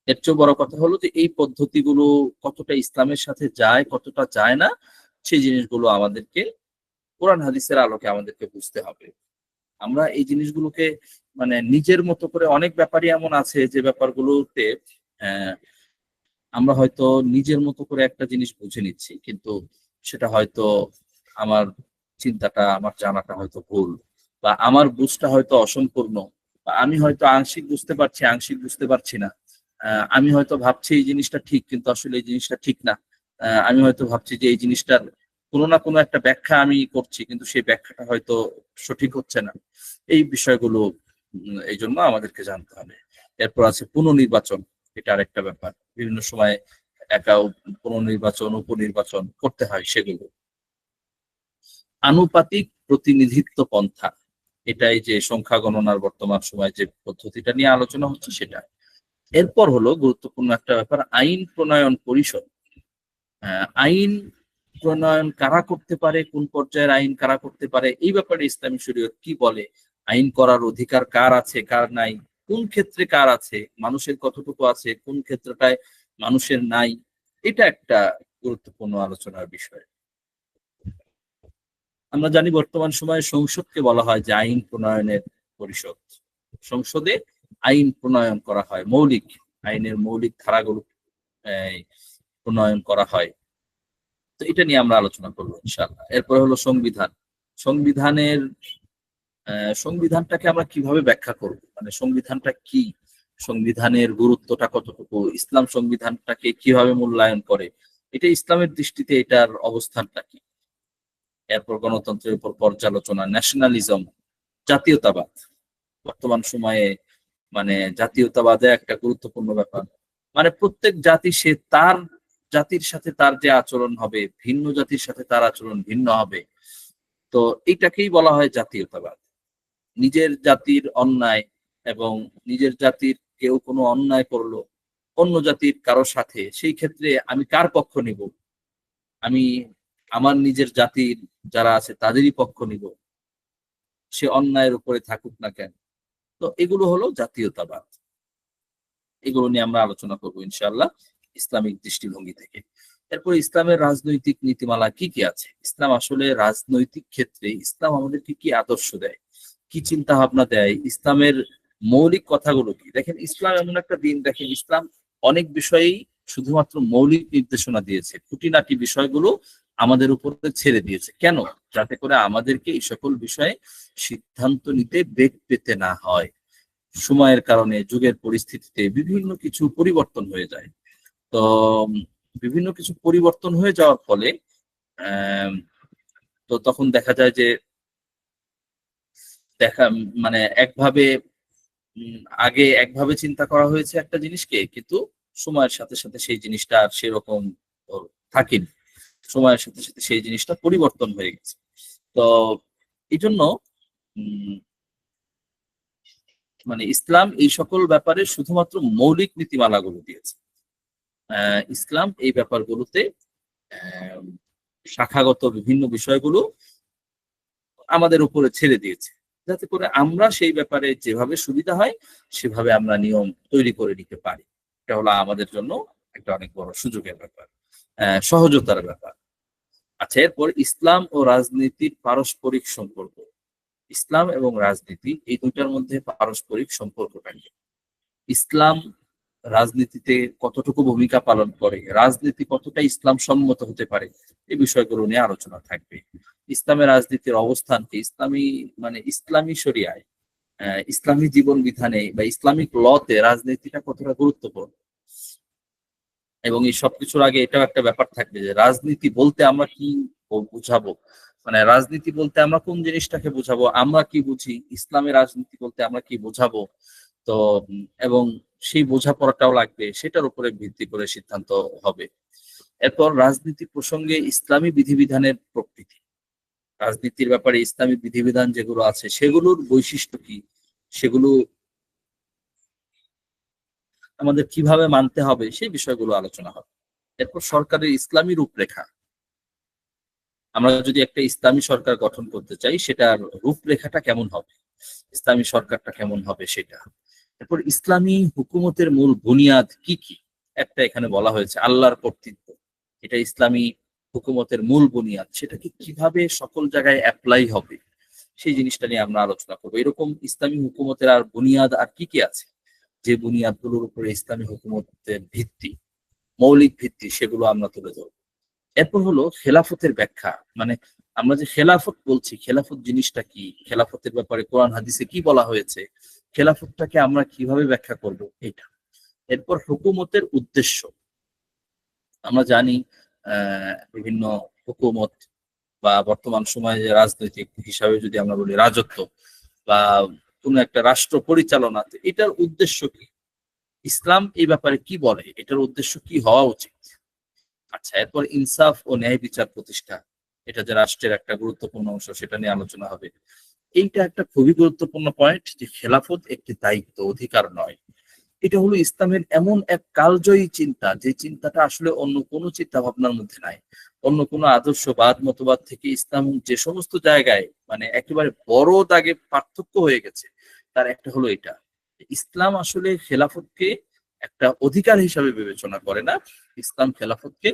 এর চেয়ে বড় কথা হলো যে এই পদ্ধতিগুলো কতটা ইসলামের সাথে যায়, কতটা যায় না, সেই জিনিসগুলো আমাদেরকে কোরআন হাদিসের আলোকে আমাদেরকে বুঝতে হবে। আমরা এই জিনিসগুলোকে মানে নিজের মতো করে, অনেক ব্যাপারই এমন আছে যে ব্যাপারগুলোতে আমরা হয়তো নিজের মতো করে একটা জিনিস বুঝে নিচ্ছি, কিন্তু সেটা হয়তো আমার চিন্তাটা, আমার জানাটা হয়তো ভুল, বা আমার বুঝটা হয়তো অসম্পূর্ণ, বা আমি হয়তো আংশিক বুঝতে পারছি, আংশিক বুঝতে পারছি না। আমি হয়তো ভাবছি এই জিনিসটা ঠিক, কিন্তু আসলে এই জিনিসটা ঠিক না। আমি হয়তো ভাবছি যে এই জিনিসটার কোনো না কোনো একটা ব্যাখ্যা আমি করছি, কিন্তু সেই ব্যাখ্যাটা হয়তো সঠিক হচ্ছে না। এই বিষয়গুলো এই জন্য আমাদেরকে জানতে হবে। এরপর আছে পুনর্নির্বাচন, এটা আরেকটা ব্যাপার। বিভিন্ন সময় একা পুনর্নির্বাচন, উপনির্বাচন করতে হয় সেগুলো। আনুপাতিক প্রতিনিধিত্ব পন্থা, এটাই যে সংখ্যা গণনার বর্তমান সময় যে পদ্ধতিটা নিয়ে আলোচনা হচ্ছে সেটা। এরপর হলো গুরুত্বপূর্ণ একটা ব্যাপার, আইন প্রণয়ন পরিষদ। আইন প্রণয়ন কারা করতে পারে, কোন পর্যায়ের আইন কারা করতে পারে, এই ব্যাপারে ইসলামী শরীয়ত কি বলে, আইন করার অধিকার কার আছে কার নাই, কোন ক্ষেত্রে কার আছে, মানুষের কতটুকু আছে, কোন ক্ষেত্রটায় মানুষের নাই, এটা একটা গুরুত্বপূর্ণ আলোচনার বিষয়। আমরা জানি বর্তমান সময়ে সংসদকে বলা হয় যে আইন প্রণয়নের পরিষদ। সংসদে আইন প্রণয়ন করা হয়, মৌলিক আইনের মৌলিক ধারাগুলো প্রণয়ন করা হয়। তো এটা নিয়ে আমরা আলোচনা করবো ইনশাআল্লাহ। এরপরে হলো সংবিধান। সংবিধানটাকে আমরা কিভাবে ব্যাখ্যা করব, মানে সংবিধানটা কি, সংবিধানের গুরুত্বটা কতটুকু, ইসলাম সংবিধানটাকে কিভাবে মূল্যায়ন করে, এটা ইসলামের দৃষ্টিতে এটার অবস্থানটা কি। এরপর গণতন্ত্রের উপর পর্যালোচনা, ন্যাশনালিজম, জাতীয়তাবাদ। বর্তমান সময়ে মানে জাতীয়তাবাদে একটা গুরুত্বপূর্ণ ব্যাপার, মানে প্রত্যেক জাতি সে তার জাতির সাথে তার যে আচরণ হবে, ভিন্ন জাতির সাথে তার আচরণ ভিন্ন হবে। তো এটাকেই বলা হয় জাতীয়তাবাদ। নিজের জাতির অন্যায় এবং নিজের জাতির কেউ কোনো অন্যায় করলো অন্য জাতির কারোর সাথে, সেই ক্ষেত্রে আমি কার পক্ষ নিব, আমি আমার নিজের জাতির যারা আছে তাদেরই পক্ষ নিব, সে অন্যায়ের উপরে থাকুক না কেন। তো এগুলো হলো জাতীয়তাবাদ। এগুলো নিয়ে আমরা আলোচনা করবো ইনশাআল্লাহ ইসলামিক দৃষ্টিভঙ্গি থেকে। এরপর ইসলামের রাজনৈতিক নীতিমালা কি কি আছে, ইসলাম আসলে রাজনৈতিক ক্ষেত্রে ইসলাম আমাদেরকে কি আদর্শ দেয়, কি চিন্তা ভাবনা দেয়, ইসলামের মৌলিক কথাগুলো কি। দেখেন ইসলাম এমন একটা দিন, দেখেন ইসলাম অনেক বিষয়েই শুধুমাত্র মৌলিক নির্দেশনা দিয়েছে, খুঁটিনাটি বিষয়গুলো আমাদের উপরে ছেড়ে দিয়েছে। কেন? যাতে করে আমাদেরকে এই সকল বিষয়ে সিদ্ধান্ত নিতে বেগ পেতে না হয়। সময়ের কারণে, যুগের পরিস্থিতিতে বিভিন্ন কিছু পরিবর্তন হয়ে যায়। তো বিভিন্ন কিছু পরিবর্তন হয়ে যাওয়ার ফলে তো তখন দেখা যায় যে দেখা মানে একভাবে আগে একভাবে চিন্তা করা হয়েছে একটা জিনিসকে, কিন্তু সময়ের সাথে সাথে সেই জিনিসটা আর সেরকম থাকেনি, সময়ের সাথে সাথে সেই জিনিসটা পরিবর্তন হয়ে গেছে। তো এই জন্য মানে ইসলাম এই সকল ব্যাপারে শুধুমাত্র মৌলিক নীতিমালাগুলো দিয়েছে। ইসলাম এই ব্যাপারগুলোতে শাখাগত বিভিন্ন বিষয়গুলো আমাদের উপরে ছেড়ে দিয়েছে, যাতে করে আমরা সেই ব্যাপারে যেভাবে সুবিধা হয় সেভাবে আমরা নিয়ম তৈরি করে নিতে পারি। এটা হলো আমাদের জন্য একটা অনেক বড় সুযোগের ব্যাপার, সহজতার ব্যাপার। আচ্ছা, এরপর ইসলাম ও রাজনীতির পারস্পরিক সম্পর্ক। ইসলাম এবং রাজনীতি এই দুইটার মধ্যে পারস্পরিক সম্পর্কটা কি? ইসলাম রাজনীতিতে কতটুকু ভূমিকা পালন করে, রাজনীতি কতটা ইসলাম সম্মত হতে পারে, এই বিষয়গুলো নিয়ে আলোচনা থাকবে। ইসলামের রাজনীতির অবস্থান কি, ইসলামী শরিয়ায়, ইসলামী জীবন বিধানে বা ইসলামিক লতে রাজনীতিটা কতটা গুরুত্বপূর্ণ। এবং এই সবকিছুর আগে এটাও একটা ব্যাপার থাকবে যে রাজনীতি বলতে আমরা কি বুঝাবো, মানে রাজনীতি বলতে আমরা কোন জিনিসটাকে বুঝাবো, আমরা কি বুঝি, ইসলামের রাজনীতি বলতে আমরা কি বোঝাবো। তো এবং সেই বোঝাপড়াটাও লাগবে, সেটার উপরে ভিত্তি করে সিদ্ধান্ত হবে। এরপর রাজনীতি প্রসঙ্গে ইসলামী বিধিবিধানের প্রকৃতি, রাজনীতির ব্যাপারে ইসলামী বিধিবিধান যেগুলো আছে সেগুলোর বৈশিষ্ট্য কি, সেগুলো আমাদের কিভাবে মানতে হবে, সেই বিষয়গুলো আলোচনা হবে। এরপর সরকারের ইসলামী রূপরেখা, আমরা যদি একটা ইসলামী সরকার গঠন করতে চাই সেটার রূপরেখাটা কেমন হবে, ইসলামী সরকারটা কেমন হবে সেটা। এরপর ইসলামী হুকুমতের মূল বুনিয়াদ কি কি, একটা এখানে বলা হয়েছে আল্লাহর কর্তৃত্ব, এটা ইসলামী হুকুমতের মূল বুনিয়াদ, সেটাকে কিভাবে সকল জায়গায় অ্যাপ্লাই হবে সেই জিনিসটা নিয়ে আমরা আলোচনা করবো। এরকম ইসলামী হুকুমতের আর বুনিয়াদ আর কি কি আছে, যে বুনিয়াদগুলোর উপরে ইসলামী হুকুমতের ভিত্তি, মৌলিক ভিত্তি, সেগুলো আমরা তুলে ধরবো। এরপর হলো খেলাফতের ব্যাখ্যা, মানে আমরা যে খেলাফত বলছি, খেলাফত জিনিসটা কি, খেলাফতের ব্যাপারে কোরআন হাদিসে কি বলা হয়েছে, খেলাফতটাকে আমরা কিভাবে ব্যাখ্যা করব এটা। এরপর হুকুমতের উদ্দেশ্য, আমরা জানি বিভিন্ন হুকুমত বা বর্তমান সময়ে যে রাজনৈতিক হিসাবে যদি আমরা বলি রাজত্ব বা কোন একটা রাষ্ট্র পরিচালনা, এটার উদ্দেশ্য কি, ইসলাম এই ব্যাপারে কি বলে, এটার উদ্দেশ্য কি হওয়া উচিত। আচ্ছা, এরপর ইনসাফ ও ন্যায় বিচার প্রতিষ্ঠা, এটা যে রাষ্ট্রের একটা গুরুত্বপূর্ণ অংশ, সেটা নিয়ে আলোচনা হবে। এইটা একটা খুবই গুরুত্বপূর্ণ পয়েন্ট যে খেলাফত একটি দায়িত্ব, অধিকার নয়। এটা হলো ইসলামের এমন এক কালজয়ী চিন্তা, যে চিন্তাটা আসলে অন্য কোনো চিন্তা ভাবনার মধ্যে নাই, অন্য কোনো আদর্শবাদ মতবাদ থেকে ইসলাম যে সমস্ত জায়গায় মানে একেবারে বড় দাগে পার্থক্য হয়ে গেছে, তার একটা হলো এটা, ইসলাম আসলে খেলাফতকে একটা অধিকার হিসাবে বিবেচনা করে না, ইসলাম খেলাফতকে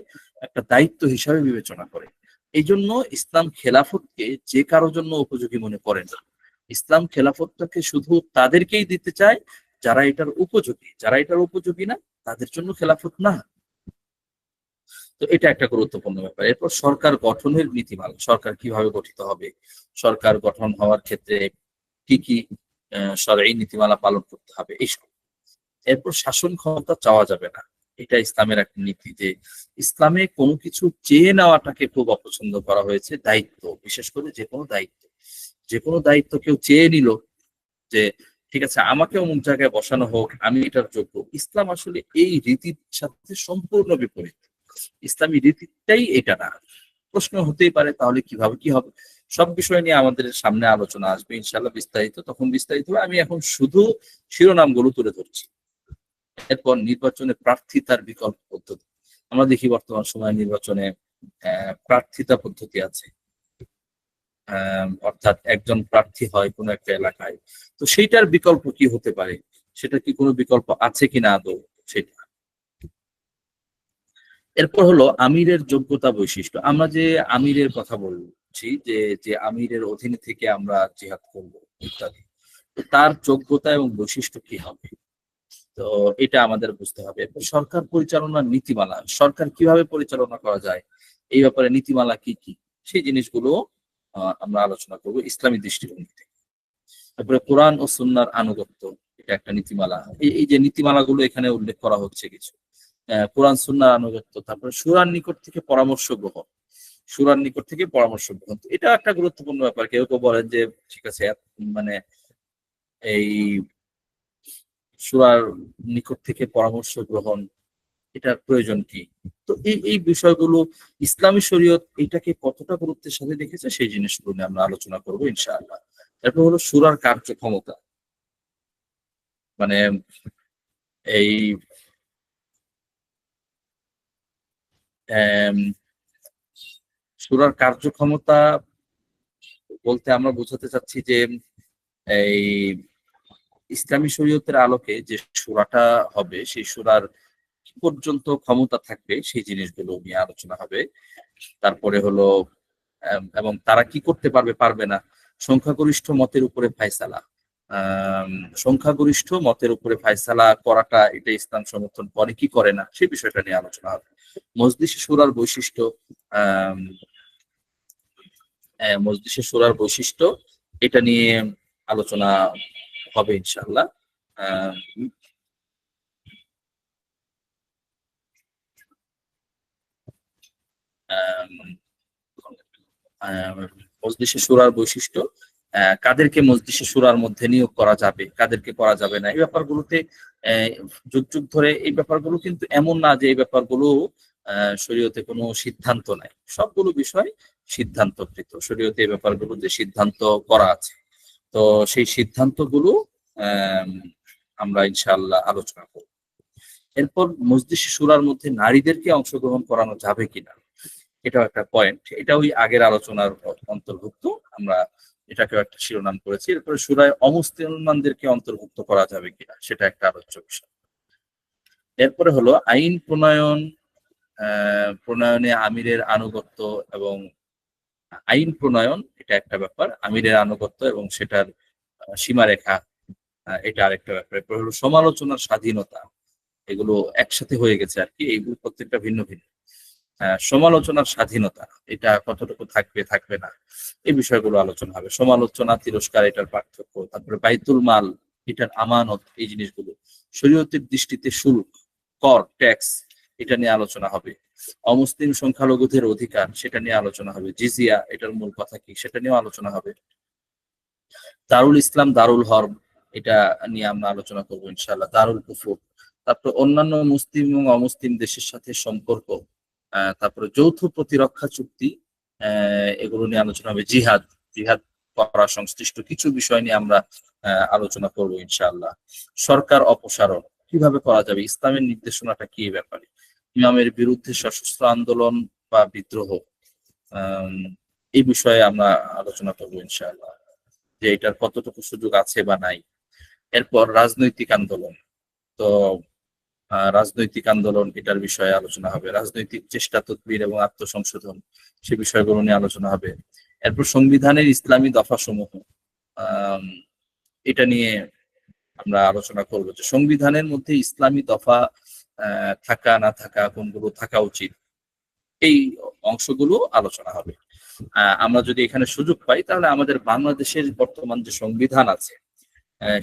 একটা দায়িত্ব হিসাবে বিবেচনা করে। এই জন্য ইসলাম খেলাফতকে যে কারোর জন্য উপযোগী মনে করে না, ইসলাম খেলাফতটাকে শুধু তাদেরকেই দিতে চায় যারা এটার উপযোগী, যারা এটার উপযোগী না তাদের জন্য খেলাফত না। তো এটা একটা গুরুত্বপূর্ণ ব্যাপার। এরপর সরকার গঠনের নীতিমালা, সরকার কিভাবে গঠিত হবে, সরকার গঠন হওয়ার ক্ষেত্রে কি কি সরকারি নীতিমালা পালন করতে হবে, এইসব। এরপর শাসন ক্ষমতা চাওয়া যাবে না, এটা ইসলামের একটা নীতি, যে ইসলামে কোনো কিছু চেয়ে নেওয়াটাকে খুব অপছন্দ করা হয়েছে। দায়িত্ব, বিশেষ করে যে কোনো দায়িত্ব কেউ চেয়ে নিল যে ঠিক আছে আমাকে অমুক জায়গায় বসানো হোক, আমি এটার যোগ্য, ইসলাম আসলে এই রীতির সাথে সম্পূর্ণ বিপরীত। ইসলামী রীতিটাই এটা না। প্রশ্ন হতেই পারে তাহলে কিভাবে কি হবে, সব বিষয় নিয়ে আমাদের সামনে আলোচনা আসবে ইনশাল্লাহ বিস্তারিত, তখন বিস্তারিত হবে। আমি এখন শুধু শিরোনামগুলো তুলে ধরছি। এরপর নির্বাচনে প্রার্থিতার বিকল্প পদ্ধতি, আমরা দেখি বর্তমান সময়ে নির্বাচনে প্রার্থিতা পদ্ধতি আছে, অর্থাৎ একজন প্রার্থী হয় কোনো একটা এলাকায়, তো সেইটার বিকল্প কি হতে পারে, সেটা কি কোনো বিকল্প আছে কিনা আদৌ, সেটা। এরপর হলো আমিরের যোগ্যতা বৈশিষ্ট্য, আমরা যে আমিরের কথা বলছি, যে আমিরের অধীনে থেকে আমরা জিহাদ করব ইত্যাদি, তার যোগ্যতা এবং বৈশিষ্ট্য কি হবে, তো এটা আমাদের বুঝতে হবে। এরপর সরকার পরিচালনার নীতিমালা, সরকার কিভাবে পরিচালনা করা যায় এই ব্যাপারে নীতিমালা কি কি, সেই জিনিসগুলো আমরা আলোচনা করব ইসলামী দৃষ্টিভঙ্গি থেকে। তারপরে কোরআন ও সুন্নাহর আনুগত্য, এটা একটা নীতিমালা। এই যে নীতিমালাগুলো এখানে উল্লেখ করা হচ্ছে কিছু, কোরআন সুন্নাহর আনুগত্য, তারপরে সূরার নিকট থেকে পরামর্শ গ্রহণ, সূরার নিকট থেকে পরামর্শ গ্রহণ। এটা একটা গুরুত্বপূর্ণ ব্যাপার। কেউ কেউ বলেন যে ঠিক আছে, মানে এই সূরার নিকট থেকে পরামর্শ গ্রহণ এটার প্রয়োজন কি? তো এই বিষয়গুলো ইসলামী শরীয়ত এটাকে কতটা গুরুত্বের সাথে দেখেছে সেই জিনিসগুলো নিয়ে আমরা আলোচনা করবো ইনশাআল্লাহ। তারপর হলো সূরার কার্যক্ষমতা, মানে এই সূরার কার্যক্ষমতা বলতে আমরা বোঝাতে চাচ্ছি যে এই ইসলামী শরীয়তের আলোকে যে সূরাটা হবে সেই সূরার কি পর্যন্ত ক্ষমতা থাকবে সেই জিনিসগুলো নিয়ে আলোচনা হবে। তারপরে হলো এবং তারা কি করতে পারবে পারবে না, সংখ্যাগরিষ্ঠ মতের উপরে ফায়সালা, সংখ্যাগরিষ্ঠ মতের উপরে ফায়সালা করাটা এটা ইসলাম সমর্থন করে কি করে না সেই বিষয়টা নিয়ে আলোচনা হবে। মজলিসে সূরার বৈশিষ্ট্য, মজলিসে সূরার বৈশিষ্ট্য এটা নিয়ে আলোচনা হবে ইনশাআল্লাহ। মজলিসে সূরার বৈশিষ্ট্য, কাদেরকে মজলিসে সূরার মধ্যে নিয়োগ করা যাবে, কাদেরকে করা যাবে না, এই ব্যাপারগুলোতে যুগ যুগ ধরে এই ব্যাপারগুলো কিন্তু এমন না যে এই ব্যাপারগুলো শরীয়তে কোনো সিদ্ধান্ত নাই, সবগুলো বিষয় সিদ্ধান্তকৃত। শরীয়তে এই ব্যাপারগুলো যে সিদ্ধান্ত করা আছে, তো সেই সিদ্ধান্তগুলো আমরা ইনশাআল্লাহ আলোচনা করব। এরপর মজলিসে সূরার মধ্যে নারীদেরকে অংশগ্রহণ করানো যাবে কিনা, এটাও একটা পয়েন্ট, এটা ওই আগের আলোচনার অন্তর্ভুক্ত, আমরা এটাকেও একটা শিরোনাম করেছি। এরপরে সূরায় অমুসলমানদেরকে অন্তর্ভুক্ত করা যাবে কিনা সেটা একটা আলোচ্য বিষয়। এরপরে হলো আইন প্রণয়নে আমিরের আনুগত্য এবং আইন প্রণয়ন, এটা একটা ব্যাপার, আমিরের আনুগত্য এবং সেটার সীমারেখা এটা আরেকটা ব্যাপার। এরপরে হলো সমালোচনার স্বাধীনতা, এগুলো একসাথে হয়ে গেছে আর কি, এইগুলো প্রত্যেকটা ভিন্ন ভিন্ন। সমালোচনার স্বাধীনতা এটা কতটুকু থাকবে থাকবে না এই বিষয়গুলো আলোচনা হবে। সমালোচনা, তিরস্কার, এটার পার্থক্য, তারপরে বাইতুল মাল, এটার আমানত, এই জিনিসগুলো শরীয়তের দৃষ্টিতে শুল্ক, কর, ট্যাক্স, এটা নিয়ে আলোচনা হবে। অমুসলিম সংখ্যালঘুদের অধিকার, সেটা নিয়ে আলোচনা হবে। জিজিয়া, এটার মূল কথা কি সেটা নিয়েও আলোচনা হবে। দারুল ইসলাম, দারুল হরব, এটা নিয়ে আমরা আলোচনা করবো ইনশাআল্লাহ। দারুল কুফর, তারপর অন্যান্য মুসলিম এবং অমুসলিম দেশের সাথে সম্পর্ক, তারপরে যৌথ প্রতিরক্ষা চুক্তি, এগুলো নিয়ে আলোচনা হবে। জিহাদ, জিহাদ করা সংশ্লিষ্ট কিছু বিষয় নিয়ে আমরা আলোচনা করব ইনশাআল্লাহ। সরকার অপসারণ কিভাবে করা যাবে, ইসলামের নির্দেশনাটা কি এই ব্যাপারে। ইমামের বিরুদ্ধে সশস্ত্র আন্দোলন বা বিদ্রোহ, এই বিষয়ে আমরা আলোচনা করব ইনশাআল্লাহ, যে এটার কতটুকু সুযোগ আছে বা নাই। এরপর রাজনৈতিক আন্দোলন, তো রাজনৈতিক আন্দোলন এটার বিষয়ে আলোচনা হবে। রাজনৈতিক চেষ্টা, তদবির এবং আত্মসংশোধন, সে বিষয়গুলো নিয়ে আলোচনা হবে। এরপর সংবিধানের ইসলামী দফাসমূহ, এটা নিয়ে আমরা আলোচনা করবো যে সংবিধানের মধ্যে ইসলামী দফা থাকা না থাকা, কোনগুলো থাকা উচিত, এই অংশগুলো আলোচনা হবে। আমরা যদি এখানে সুযোগ পাই তাহলে আমাদের বাংলাদেশের বর্তমান যে সংবিধান আছে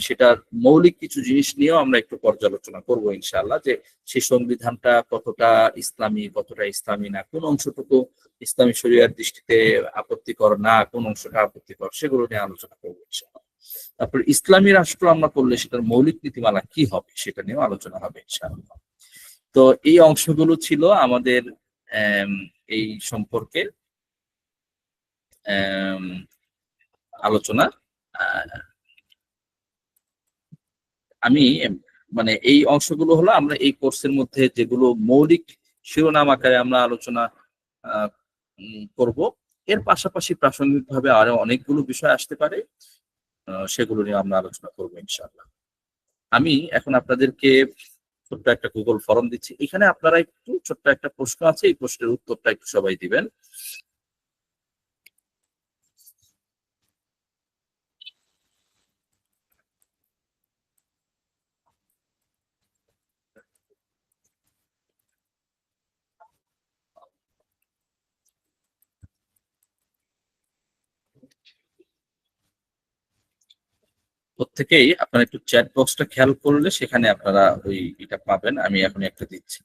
সেটার মৌলিক কিছু জিনিস নিয়েও আমরা একটু পর্যালোচনা করবো ইনশাআল্লাহ, যে সেই সংবিধানটা কতটা ইসলামী না, কোন অংশটুকু ইসলামী শরিয়ার দৃষ্টিতে আপত্তিকর না, কোন অংশটা আপত্তিকর, সেগুলো নিয়ে আলোচনা করবো ইনশাআল্লাহ। তারপর ইসলামী রাষ্ট্র আমরা করলে সেটার মৌলিক নীতিমালা কি হবে সেটা নিয়েও আলোচনা হবে ইনশাআল্লাহ। তো এই অংশগুলো ছিল আমাদের এই সম্পর্কে আলোচনা। আমি মানে এই অংশগুলো হলো আমরা এই কোর্সের মধ্যে যেগুলো মৌলিক শিরোনাম আকারে আমরা আলোচনা করব। এর পাশাপাশি প্রাসঙ্গিকভাবে আরো অনেকগুলো বিষয় আসতে পারে, সেগুলো নিয়ে আমরা আলোচনা করবো ইনশাআল্লাহ। আমি এখন আপনাদেরকে ছোট্ট একটা গুগল ফর্ম দিচ্ছি, এখানে আপনারা একটু ছোট্ট একটা প্রশ্ন আছে, এই প্রশ্নের উত্তরটা একটু সবাই দিবেন। প্রত্যেকেই আপনারা একটু চ্যাট বক্সটা খেয়াল করলে সেখানে আপনারা ওই এটা পাবেন। আমি এখন একটা দিচ্ছি।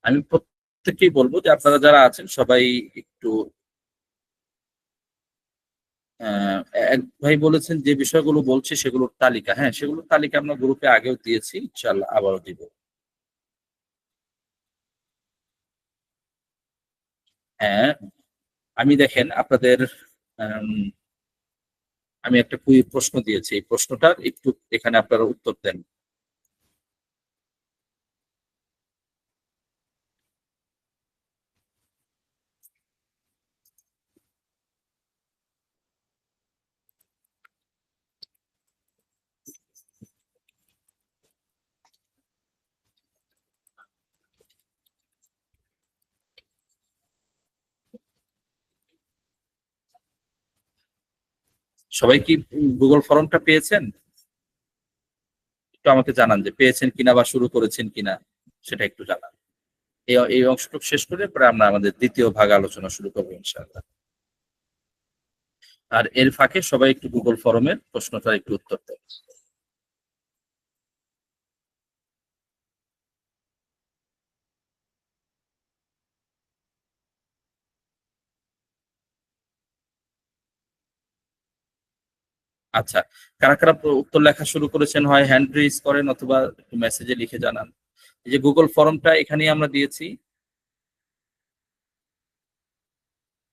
আমি প্রত্যেককেই বলবো যে আপনারা যারা আছেন সবাই একটু আহ, এক ভাই বলেছেন যে বিষয়গুলো বলছি সেগুলোর তালিকা, হ্যাঁ সেগুলোর তালিকা আমরা গ্রুপে আগেও দিয়েছি, ইনশাল্লাহ আবারও দিব। হ্যাঁ, আমি দেখেন আপনাদের আম, আমি একটা প্রশ্ন দিয়েছি, এই প্রশ্নটার একটু এখানে আপনারা উত্তর দেন। সবাই কি গুগল ফর্মটা পেয়েছেন? একটু আমাকে জানান যে পেয়েছেন কিনা বা শুরু করেছেন কিনা, সেটা একটু জানান। এই অংশটুকু শেষ করে পরে আমরা আমাদের দ্বিতীয় ভাগ আলোচনা শুরু করবো ইনশাআল্লাহ। আর এর ফাঁকে সবাই একটু গুগল ফর্মের প্রশ্নটার একটু উত্তর দেন। আচ্ছা, কারা কারা উত্তর লেখা শুরু করেছেন হয় হ্যান্ড রেজ করেন অথবা একটু মেসেজে লিখে জানান। এই যে গুগল ফর্মটা এখানেই আমরা দিয়েছি,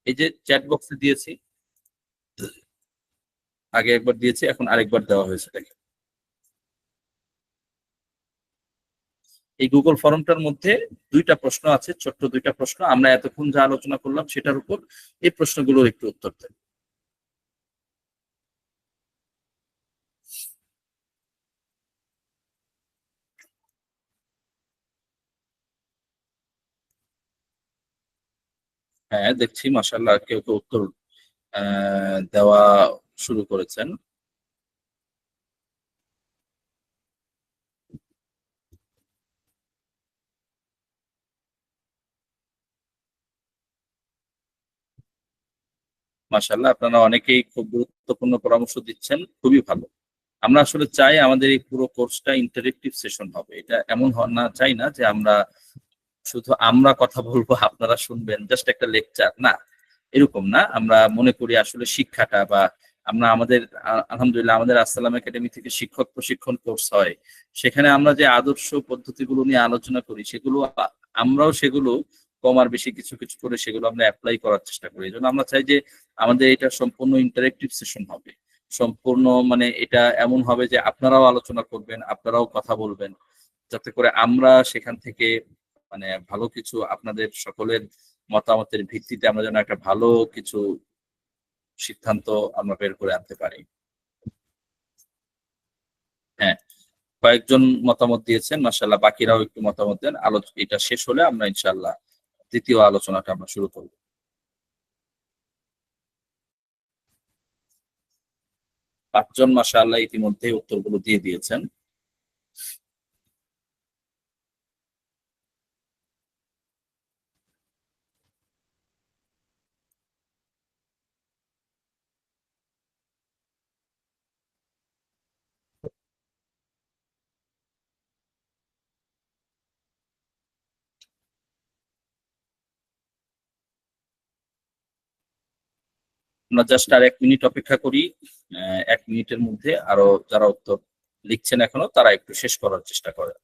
এই যে চ্যাট বক্সে দিয়েছি, আগে একবার দিয়েছি এখন আরেকবার দেওয়া হয়েছে দেখেন। এই গুগল ফর্মটার মধ্যে দুইটা প্রশ্ন আছে, ছোট্ট দুইটা প্রশ্ন, আমরা এতক্ষণ যা আলোচনা করলাম সেটার উপর এই প্রশ্নগুলোর একটু উত্তর দেন। হ্যাঁ দেখছি মাশাআল্লাহ কেউ কেউ উত্তর দেওয়া শুরু করেছেন। মাশাআল্লাহ আপনারা অনেকেই খুব গুরুত্বপূর্ণ পরামর্শ দিচ্ছেন, খুবই ভালো। আমরা আসলে চাই আমাদের এই পুরো কোর্সটা ইন্টারেক্টিভ সেশন হবে, এটা এমন না চাই না যে আমরা শুধু আমরা কথা বলবো আপনারা শুনবেন, জাস্ট একটা লেকচার না, এরকম না। আমরা মনে করি আসলে শিক্ষাটা বা আমরা আমাদের আলহামদুলিল্লাহ আমাদের আসসালাম একাডেমি থেকে শিক্ষক প্রশিক্ষণ কোর্স হয়, সেখানে আমরা যে আদর্শ পদ্ধতিগুলো নিয়ে আলোচনা করি সেগুলো আমরাও সেগুলো কম আর বেশি কিছু কিছু করে সেগুলো আমরা অ্যাপ্লাই করার চেষ্টা করি। এই জন্য আমরা চাই যে আমাদের এটা সম্পূর্ণ ইন্টারেক্টিভ সেশন হবে, সম্পূর্ণ মানে এটা এমন হবে যে আপনারাও আলোচনা করবেন, আপনারাও কথা বলবেন, যাতে করে আমরা সেখান থেকে মানে ভালো কিছু আপনাদের সকলের মতামতের ভিত্তিতে আমরা যেন একটা ভালো কিছু সিদ্ধান্ত আমরা বের করে আনতে পারি। হ্যাঁ, কয়েকজন মতামত দিয়েছেন মাশাআল্লাহ, বাকিরাও একটু মতামত দেন। এটা শেষ হলে আমরা ইনশাআল্লাহ দ্বিতীয় আলোচনাটা আমরা শুরু করব। 5 জন মাশাআল্লাহ ইতিমধ্যে উত্তরগুলো দিয়ে দিয়েছেন। আমরা জাস্ট আর 1 মিনিট অপেক্ষা করি, 1 মিনিটের মধ্যে আরো যারা উত্তর লিখছেন এখনো তারা একটু শেষ করার চেষ্টা করেন।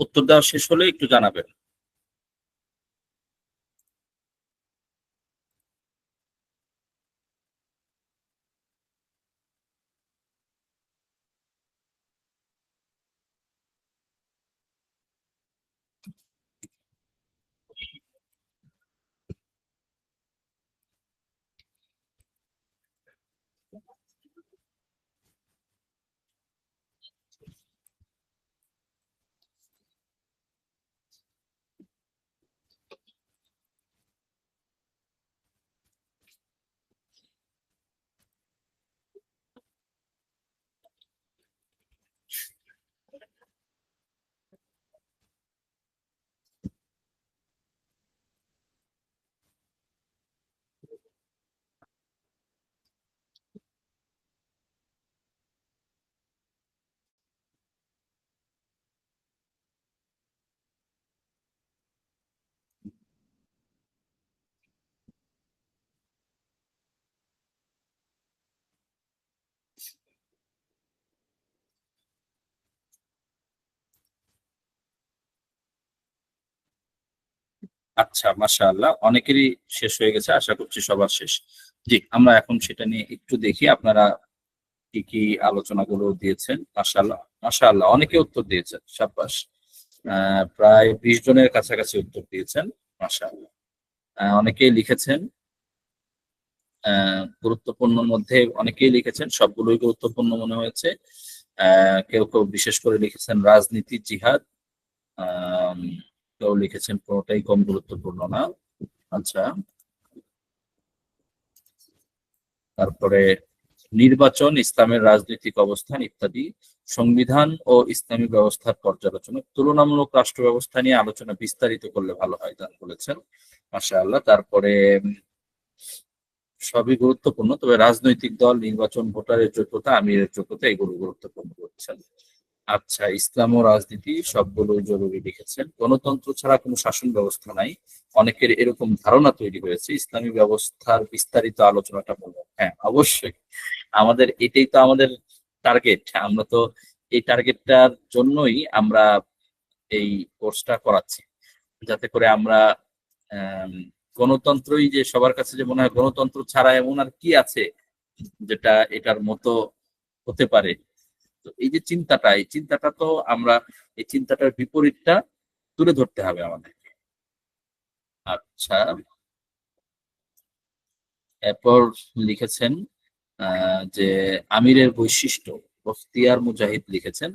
উত্তর দেওয়া শেষ হলে একটু জানাবেন। আচ্ছা, মাশাআল্লাহ, অনেকেরই শেষ হয়ে গেছে, আশা করছি সবার শেষ। জি, আমরা এখন সেটা নিয়ে একটু দেখি আপনারা কি কি আলোচনাগুলো দিয়েছেন। মাশাআল্লাহ, মাশাআল্লাহ, অনেকে উত্তর দিয়েছেন, সাব্বাস। প্রায় 20 জনের কাছাকাছি উত্তর দিয়েছেন, মাশাআল্লাহ। অনেকেই লিখেছেন, গুরুত্বপূর্ণর মধ্যে অনেকেই লিখেছেন, সবগুলোই গুরুত্বপূর্ণ মনে হয়েছে। কেউ কেউ বিশেষ করে লিখেছেন রাজনীতি, জিহাদ। আম, কেউ লিখেছেন কোনোটাই কম গুরুত্বপূর্ণ না। আচ্ছা, তারপরে নির্বাচন, ইসলামের রাজনৈতিক অবস্থান ইত্যাদি, সংবিধান ও ইসলামী ব্যবস্থার পর্যালোচনা, তুলনামূলক রাষ্ট্র ব্যবস্থা নিয়ে আলোচনা বিস্তারিত করলে ভালো হয়, তা বলেছেন, মাশাআল্লাহ। তারপরে সবই গুরুত্বপূর্ণ, তবে রাজনৈতিক দল, নির্বাচন, ভোটারের যোগ্যতা, আমিরের যোগ্যতা, এগুলো গুরুত্বপূর্ণ বলছেন। আচ্ছা, ইসলাম ও রাজনীতি সবগুলোই জরুরি লিখেছেন। গণতন্ত্র ছাড়া কোনো শাসন ব্যবস্থা নাই, অনেকের এরকম ধারণা তৈরি হয়েছে। ইসলামী ব্যবস্থার বিস্তারিত আলোচনাটা বলবো। হ্যাঁ, অবশ্যই, আমাদের এটাই তো আমাদের টার্গেট। আমরা তো এই টার্গেটটার জন্যই আমরা এই কোর্সটা করাচ্ছি, যাতে করে আমরা আম, গণতন্ত্রই যে সবার কাছে যে মনে হয় গণতন্ত্র ছাড়া এমন আর কি আছে যেটা এটার মতো হতে পারে। তো এই যে চিন্তাটা, এই চিন্তাটা তো আমরা, এই চিন্তাটার বিপরীতটা তুলে ধরতে হবে আমাদেরকে। আচ্ছা, এরপর লিখেছেন যে আমিরের বৈশিষ্ট্য, বখতিয়ার মুজাহিদ লিখেছেন,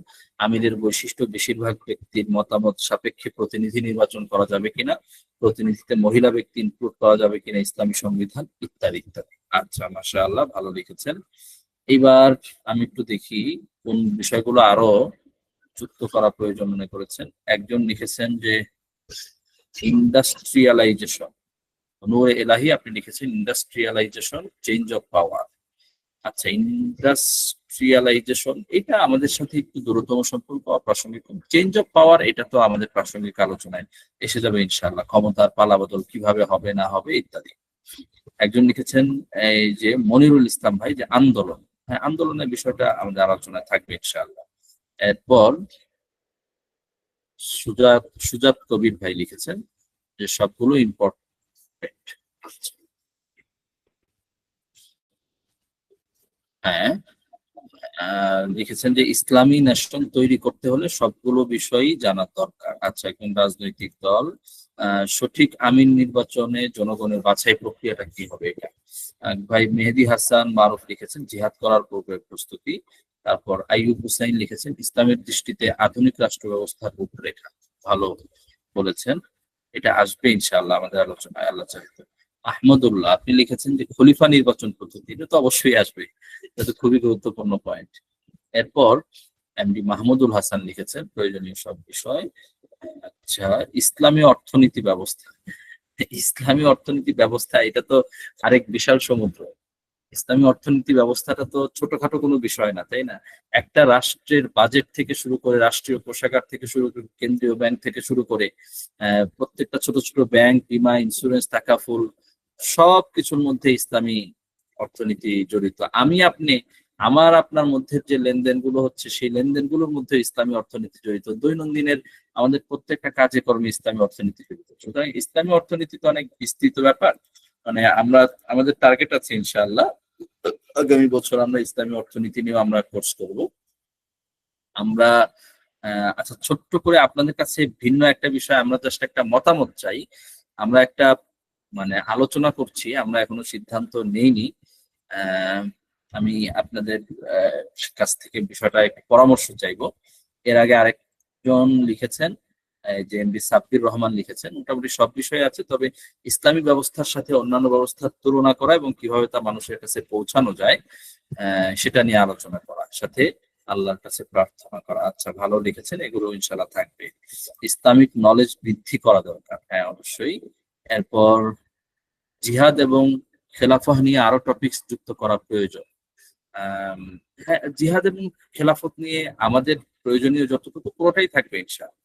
আমিরের বৈশিষ্ট্য বেশিরভাগ ব্যক্তির মতামত সাপেক্ষে প্রতিনিধি নির্বাচন করা যাবে কিনা, প্রতিনিধিতে মহিলা ব্যক্তি ইনক্লুড করা যাবে কিনা, ইসলামী সংবিধান ইত্যাদি ইত্যাদি। আচ্ছা, মাশাআল্লাহ, ভালো লিখেছেন। এবার আমি একটু দেখি কোন বিষয়গুলো আরো যুক্ত করা প্রয়োজন মনে করেছেন। একজন লিখেছেন যে ইন্ডাস্ট্রিয়ালাইজেশন, নূরে এলাহি আপনি লিখেছেন ইন্ডাস্ট্রিয়ালাইজেশন, চেঞ্জ অফ পাওয়ার। আচ্ছা, ইন্ডাস্ট্রিয়ালাইজেশন এটা আমাদের সাথে একটু দূরতম সম্পর্ক, অপ্রাসঙ্গিক। চেঞ্জ অফ পাওয়ার এটা তো আমাদের প্রাসঙ্গিক আলোচনায় এসে যাবে ইনশাআল্লাহ, ক্ষমতার পালাবদল কিভাবে হবে না হবে ইত্যাদি। একজন লিখেছেন এই যে মনিরুল ইসলাম ভাই, যে আন্দোলন, হ্যাঁ, আন্দোলনের বিষয়টা আমাদের আলোচনায় থাকবে ইনশাআল্লাহ। এরপর সুজাত সুজাত কবির ভাই লিখেছেন যে সবগুলো ইম্পর্টেন্ট। হ্যাঁ, লিখেছেন যে ইসলামী ন্যাশন তৈরি করতে হলে সবগুলো বিষয়ই জানার দরকার। আচ্ছা, একজন রাজনৈতিক দল সঠিক আমিন নির্বাচনে জনগণের বাছাই প্রক্রিয়াটা কি হবে এটা। ভাই মেহেদী হাসান মারুফ লিখেছেন জিহাদ করার পূর্বে প্রস্তুতি। তারপর আইয়ুব হুসাইন লিখেছেন ইসলামের দৃষ্টিতে আধুনিক রাষ্ট্র ব্যবস্থার রূপরেখা, ভালো বলেছেন, এটা আসবে ইনশাআল্লাহ আমাদের আলোচনায় আল্লাহ চাইতে। আহমদুল্লাহ আপনি লিখেছেন যে খলিফা নির্বাচন পদ্ধতি, এটা তো অবশ্যই আসবে, এটা তো খুবই গুরুত্বপূর্ণ পয়েন্ট। এরপর এমডি মাহমুদুল হাসান লিখেছেন প্রয়োজনীয় সব বিষয়। আচ্ছা, ইসলামী অর্থনীতি ব্যবস্থা, ইসলামী অর্থনীতি ব্যবস্থা এটা তো আরেক বিশাল সমুদ্র। ইসলামী অর্থনীতি ব্যবস্থাটা তো ছোটখাটো কোনো বিষয় না, তাই না? একটা রাষ্ট্রের বাজেট থেকে শুরু করে, রাষ্ট্রীয় কোষাগার থেকে শুরু করে, কেন্দ্রীয় ব্যাংক থেকে শুরু করে প্রত্যেকটা ছোট ছোট ব্যাংক, বীমা, ইন্স্যুরেন্স, তাকাফুল, সব কিছুর মধ্যে ইসলামী অর্থনীতি জড়িত। আপনি আমার আপনার মধ্যে যে লেনদেনগুলো হচ্ছে সেই লেনদেনগুলোর মধ্যে ইসলামী অর্থনীতি জড়িত, দৈনন্দিনের আমাদের প্রত্যেকটা কাজে কর্মে ইসলামী অর্থনীতি জড়িত। সুতরাং ইসলামী অর্থনীতি তো অনেক বিস্তৃত ব্যাপার। মানে আমাদের টার্গেট আছে ইনশাআল্লাহ আগামী বছর আমরা ইসলামী অর্থনীতি নিয়ে আমরা কোর্স করব। আমরা আচ্ছা, ছোট্ট করে আপনাদের কাছে ভিন্ন একটা বিষয়, আমরা জাস্ট একটা মতামত চাই। আমরা একটা মানে আলোচনা করছি, আমরা এখনো সিদ্ধান্ত নেইনি। আমি আপনাদের কাছ থেকে বিষয়টা একটু পরামর্শ চাইবো। এর আগে আরেকজন লিখেছেন, যে এমবি সাব্বির রহমান লিখেছেন, মোটামুটি সব বিষয় আছে, তবে ইসলামী ব্যবস্থার সাথে অন্যান্য ব্যবস্থার তুলনা করা এবং কিভাবে তা মানুষের কাছে পৌঁছানো যায় সেটা নিয়ে আলোচনা করা, সাথে আল্লাহর কাছে প্রার্থনা করা। আচ্ছা, ভালো লিখেছেন, এগুলো ইনশাল্লাহ থাকবে। ইসলামিক নলেজ বৃদ্ধি করা দরকার, হ্যাঁ অবশ্যই। এরপর জিহাদ এবং খেলাফত নিয়ে আরো টপিকস যুক্ত করা প্রয়োজন। হ্যাঁ, জিহাদ এবং খেলাফত নিয়ে আমাদের প্রয়োজনীয় যতটুকু পুরোটাই থাকবে ইনশাআল্লাহ।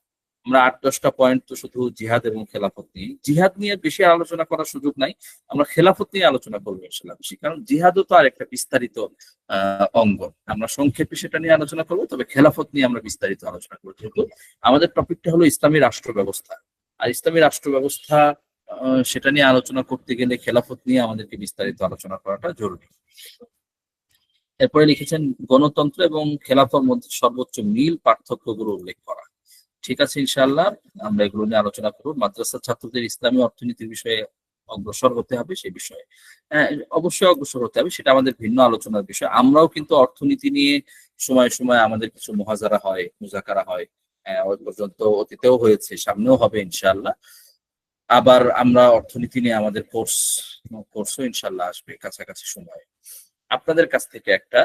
আমরা 8-10টা পয়েন্ট তো শুধু জিহাদ এবং খেলাফত নিয়ে, জিহাদ নিয়ে বেশি আলোচনা করার সুযোগ নাই, আমরা খেলাফত নিয়ে আলোচনা করবো ইনশাআল্লাহ বেশি, কারণ জিহাদও তো আর একটা বিস্তারিত অঙ্গ। আমরা সংক্ষেপে সেটা নিয়ে আলোচনা করবো, তবে খেলাফত নিয়ে আমরা বিস্তারিত আলোচনা করবো, যেহেতু আমাদের টপিকটা হলো ইসলামী রাষ্ট্র ব্যবস্থা। আর ইসলামী রাষ্ট্র ব্যবস্থা সেটা নিয়ে আলোচনা করতে গেলে খেলাফত নিয়ে আমাদেরকে বিস্তারিত আলোচনা করাটা জরুরি। এরপরে লিখেছেন গণতন্ত্র এবং খেলাফতের মধ্যে সর্বোচ্চ মিল পার্থক্যগুলো উল্লেখ করা। ঠিক আছে, ইনশাআল্লাহ আমরা এগুলো নিয়ে আলোচনা করব। মাদ্রাসার ছাত্রদের ইসলামী অর্থনীতির বিষয়ে অগ্রসর হতে হবে, সেই বিষয়ে অবশ্যই অগ্রসর হতে হবে, সেটা আমাদের ভিন্ন আলোচনার বিষয়। আমরাও কিন্তু অর্থনীতি নিয়ে সময় সময় আমাদের কিছু মুহাজারা হয়, মুজাকারা হয়, ওই পর্যন্ত অতীতেও হয়েছে, সামনেও হবে ইনশাআল্লাহ। আবার আমরা অর্থনীতি নিয়ে আমাদের কোর্সও ইনশাআল্লাহ আসবে কাছাকাছি সময়ে। আপনাদের কাছ থেকে একটা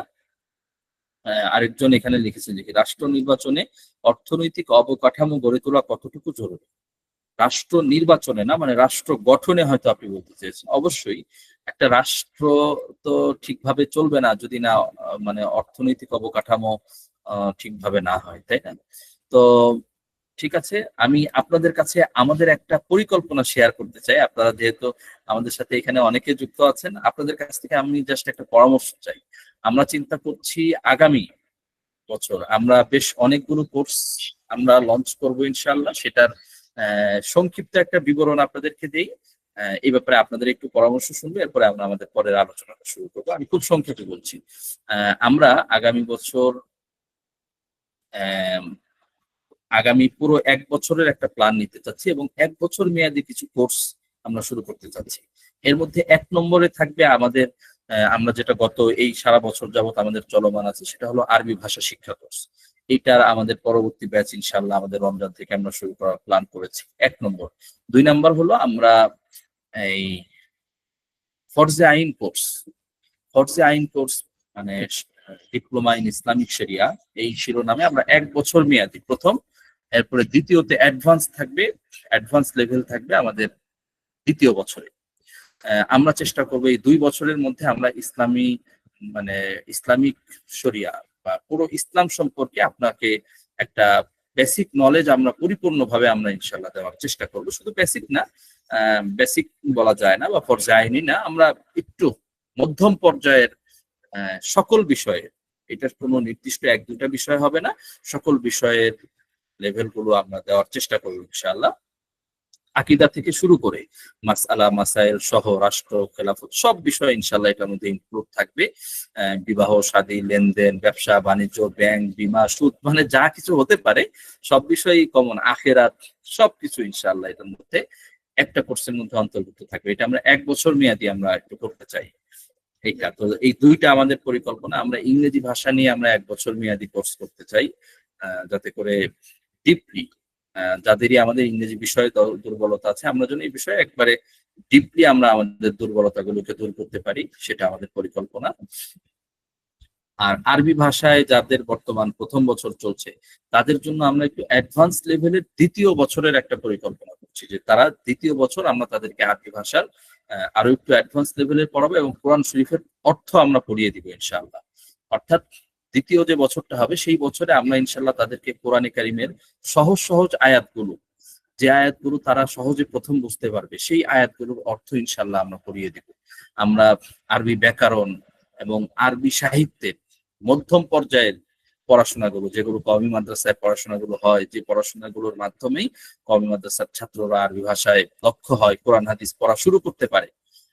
আরেকজন এখানে লিখেছেন যে রাষ্ট্র নির্বাচনে অর্থনৈতিক অবকাঠামো গড়ে তোলা কতটুকু জরুরি। রাষ্ট্র নির্বাচনে না, মানে রাষ্ট্র গঠনে হয়তো আপনি বলতে চেয়েছেন। অবশ্যই একটা রাষ্ট্র তো ঠিকভাবে চলবে না যদি না মানে অর্থনৈতিক অবকাঠামো ঠিকভাবে না হয়, তাই না? তো ঠিক আছে, আমি আপনাদের কাছে আমাদের একটা পরিকল্পনা শেয়ার করতে চাই। আপনারা যেহেতু আমাদের সাথে এখানে অনেকে যুক্ত আছেন, আপনাদের কাছ থেকে আমি জাস্ট একটা পরামর্শ চাই। আমরা চিন্তা করছি আগামী বছর আমরা বেশ অনেকগুলো কোর্স আমরা লঞ্চ করব ইনশাআল্লাহ। সেটার সংক্ষিপ্ত একটা বিবরণ আপনাদেরকে দেই। এই ব্যাপারে আপনাদের একটু পরামর্শ শুনবো, এরপরে আমরা আমাদের পরের আলোচনাটা শুরু করবো। আমি খুব সংক্ষেপে বলছি। আমরা আগামী পুরো 1 বছরের একটা প্ল্যান নিতে চাচ্ছি এবং 1 বছর মেয়াদী কিছু কোর্স আমরা শুরু করতে চাচ্ছি। এর মধ্যে 1 নম্বরে থাকবে আমাদের আমরা যেটা গত এই সারা বছর যাবত আমাদের চলমান আছে, সেটা হলো আরবি ভাষা শিক্ষা কোর্স। এইটার আমাদের পরবর্তী ব্যাচ ইনশাআল্লাহ আমাদের রমজান থেকে আমরা শুরু করার প্ল্যান করেছি, 1 নম্বর। 2 নম্বর হলো আমরা এই ফরজে আইন কোর্স মানে ডিপ্লোমা ইন ইসলামিক শরিয়া, এই শিরোনামে আমরা 1 বছর মেয়াদি প্রথম, এরপরে দ্বিতীয়তে অ্যাডভান্স লেভেল থাকবে আমাদের দ্বিতীয় বছরে। আমরা চেষ্টা করবো এই 2 বছরের মধ্যে আমরা ইসলামিক শরিয়া বা পুরো ইসলাম সম্পর্কে আপনাকে একটা বেসিক নলেজ আমরা পরিপূর্ণভাবে আমরা ইনশাল্লাহ দেওয়ার চেষ্টা করব। শুধু বেসিক না, বেসিক বলা যায় না বা পর্যায়নি না, আমরা একটু মধ্যম পর্যায়ের সকল বিষয়ে, এটার কোনো নির্দিষ্ট 1-2টা বিষয় হবে না, সকল বিষয়ের লেভেলগুলো আমরা দেওয়ার চেষ্টা করব ইনশাআল্লাহ। আকীদা থেকে শুরু করে মাসআলা মাসাইল সহ রাষ্ট্র, খেলাফত, সব বিষয় ইনশাআল্লাহ এটার মধ্যে ইনক্লুড থাকবে। বিবাহ, শাদী, লেনদেন, ব্যবসা বাণিজ্য, ব্যাংক, বীমা, সুদ, মানে যা কিছু হতে পারে সব বিষয়ই কমন, আখিরাত, সবকিছু ইনশাআল্লাহ এটার মধ্যে একটা কোর্সের মধ্যে অন্তর্ভুক্ত থাকবে। এটা আমরা 1 বছর মেয়াদি আমরা একটু করতে চাই। এইটা তো, এই 2টা আমাদের পরিকল্পনা। আমরা ইংরেজি ভাষা নিয়ে আমরা 1 বছর মেয়াদি কোর্স করতে চাই, যাতে করে ডিপলি যাদেরই আমাদের ইংরেজি বিষয়ে দুর্বলতা আছে, আমরা যেন এই বিষয়ে একবারে ডিপলি আমরা আমাদের দুর্বলতাগুলোকে দূর করতে পারি, সেটা আমাদের পরিকল্পনা। আর আরবি ভাষায় যাদের বর্তমান প্রথম বছর চলছে, তাদের জন্য আমরা একটু অ্যাডভান্স লেভেলের দ্বিতীয় বছরের একটা পরিকল্পনা করছি, যে তারা দ্বিতীয় বছর আমরা তাদেরকে আরবি ভাষার আরো একটু অ্যাডভান্স লেভেলের পড়াবো এবং কোরআন শরীফের অর্থ আমরা পড়িয়ে দিব ইনশাআল্লাহ। অর্থাৎ দ্বিতীয় যে বছরটা হবে সেই বছরে আমরা ইনশাআল্লাহ তাদেরকে কোরআনে কারিমের সহজ আয়াতগুলো, যে আয়াতগুলো তারা সহজে প্রথম বুঝতে পারবে, সেই আয়াতগুলোর অর্থ ইনশাআল্লাহ আমরা পড়িয়ে দিব। আমরা আরবি ব্যাকরণ এবং আরবি সাহিত্যের মধ্যম পর্যায়ের পড়াশোনাগুলো, যেগুলো কওমি মাদ্রাসায় পড়াশোনাগুলো হয়, যে পড়াশোনাগুলোর মাধ্যমেই কওমি মাদ্রাসার ছাত্ররা আরবি ভাষায় দক্ষ হয়, কোরআন হাদিস পড়া শুরু করতে পারে,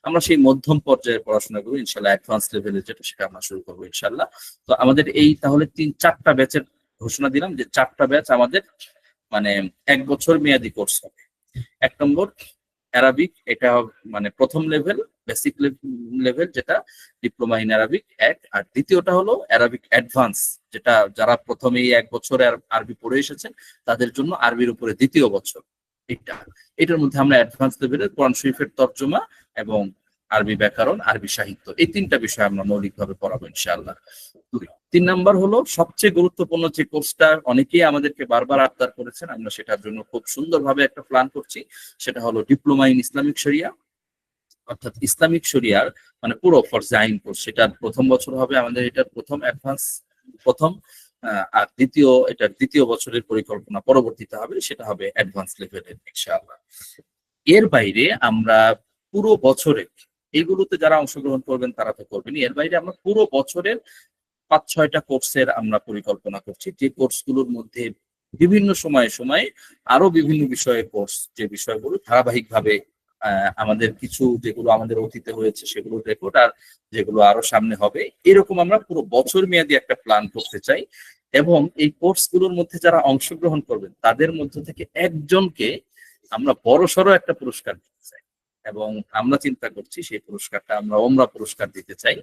আমরা সেই মধ্যম পর্যায়ের পড়াশোনাগুলো ইনশাল্লাহ অ্যাডভান্স লেভেলের যেটা সেটা আমরা শুরু করবো ইনশাল্লাহ। তো আমাদের এই তাহলে 3-4টা ব্যাচের ঘোষণা দিলাম, যে 4টা ব্যাচ আমাদের মানে 1 বছর মেয়াদী কোর্স হবে। 1 নম্বর অ্যারাবিক, এটা মানে প্রথম লেভেল, বেসিক লেভেল, যেটা ডিপ্লোমা ইন অ্যারাবিক 1। আর দ্বিতীয়টা হলো অ্যারাবিক অ্যাডভান্স, যেটা যারা প্রথমেই 1 বছরে আরবি পড়ে এসেছেন তাদের জন্য আরবির উপরে 2য় বছর। এটার মধ্যে আমরা অ্যাডভান্স লেভেলের কোরআন শরীফের তর্জমা এবং আরবি ব্যাকরণ, আরবি সাহিত্য, এই 3টা বিষয় আমরা মৌলিকভাবে পড়াবো ইনশাআল্লাহ। 3 নাম্বার হলো সবচেয়ে গুরুত্বপূর্ণ যে কোর্সটা অনেকেই আমাদেরকে বারবার আবদার করেছেন, আমরা সেটার জন্য খুব সুন্দরভাবে একটা প্ল্যান করছি, সেটা হলো ডিপ্লোমা ইন ইসলামিক শরিয়া, অর্থাৎ ইসলামিক শরিয়ার মানে পুরো ফরজে আইন কোর্স। সেটার প্রথম বছর হবে আমাদের, এটার প্রথম অ্যাডভান্স প্রথম, আর এটার 2য় বছরের পরিকল্পনা পরবর্তীতে হবে, সেটা হবে অ্যাডভান্স লেভেলের ইনশাআল্লাহ। এর বাইরে আমরা পুরো বছরে, এইগুলোতে যারা অংশগ্রহণ করবেন তারা তো করবেন, এর বাইরে আমরা পুরো বছরের 5-6টা কোর্সের আমরা পরিকল্পনা করছি, যে কোর্সগুলোর মধ্যে বিভিন্ন সময়ে সময়ে আরো বিভিন্ন বিষয়ের কোর্স, যে বিষয়গুলো ধারাবাহিকভাবে আমাদের কিছু যেগুলো আমাদের অতীতে হয়েছে সেগুলোর রেকর্ড, আর যেগুলো আরো সামনে হবে, এরকম আমরা পুরো বছর মেয়াদী একটা প্ল্যান করতে চাই। এবং এই কোর্সগুলোর মধ্যে যারা অংশগ্রহণ করবেন তাদের মধ্য থেকে একজনকে আমরা বড়সড় একটা পুরস্কার দিতে চাই, এবং আমরা চিন্তা করছি সেই পুরস্কারটা আমরা ওমরা পুরস্কার দিতে চাই।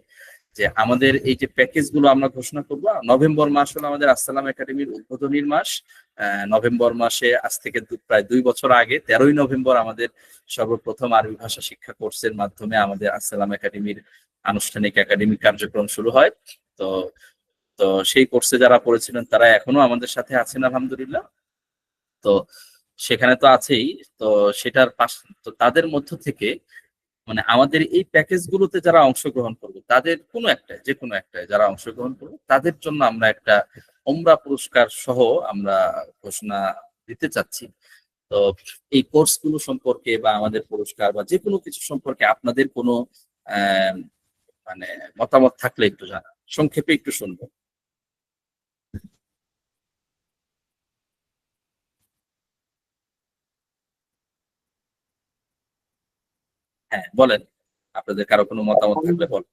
যে আমাদের এই যে প্যাকেজ গুলো আমরা ঘোষণা করবো, নভেম্বর মাস হলো আমাদের আসসালাম একাডেমির উদ্বোধনীর মাস। নভেম্বর মাসে আজ থেকে প্রায় 2 বছর আগে 13ই নভেম্বর আমাদের সর্বপ্রথম আরবি ভাষা শিক্ষা কোর্সের মাধ্যমে আমাদের আসসালাম একাডেমির আনুষ্ঠানিক একাডেমিক কার্যক্রম শুরু হয়। তো তো সেই কোর্সে যারা পড়েছিলেন তারা এখনো আমাদের সাথে আছেন আলহামদুলিল্লাহ। তো সেখানে তো আছেই, তো সেটার পাশ, তো তাদের মধ্য থেকে মানে আমাদের এই প্যাকেজ গুলোতে যারা অংশগ্রহণ করবে তাদের যে কোনো একটায় যারা অংশগ্রহণ করবে তাদের জন্য আমরা একটা ওমরা পুরস্কার সহ আমরা ঘোষণা দিতে চাচ্ছি। তো এই কোর্স গুলো সম্পর্কে বা আমাদের পুরস্কার বা যে কোনো কিছু সম্পর্কে আপনাদের কোনো আহ মানে মতামত থাকলে একটু জানা, সংক্ষেপে একটু শুনবো। হ্যাঁ বলেন, আপনাদের কারো কোনো মতামত থাকলে বলেন।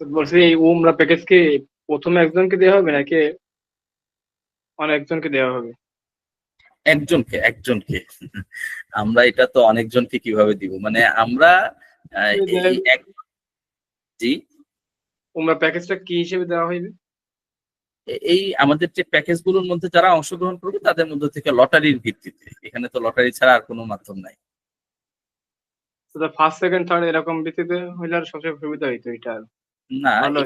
বলছি এই উমরা প্যাকেজ কি প্রথমে একজনকে দেওয়া হবে নাকি অনেকজনকে দেওয়া হবে? একজনকে আমরা এটা তো অনেকজনকে কিভাবে দিব, মানে আমরা জি উমরা প্যাকেজটা কি হিসেবে দেওয়া হইবে? এই আমাদের যে প্যাকেজ গুলোর মধ্যে যারা অংশগ্রহণ করবে তাদের মধ্যে থেকে লটারির ভিত্তিতে, এখানে তো লটারি ছাড়া আর কোনো মাধ্যম নাই। ফার্স্ট সেকেন্ড থার্ড এরকম ভিত্তিতে হইলে আর সবচেয়ে সুবিধা হইতো এটা। না, ভালো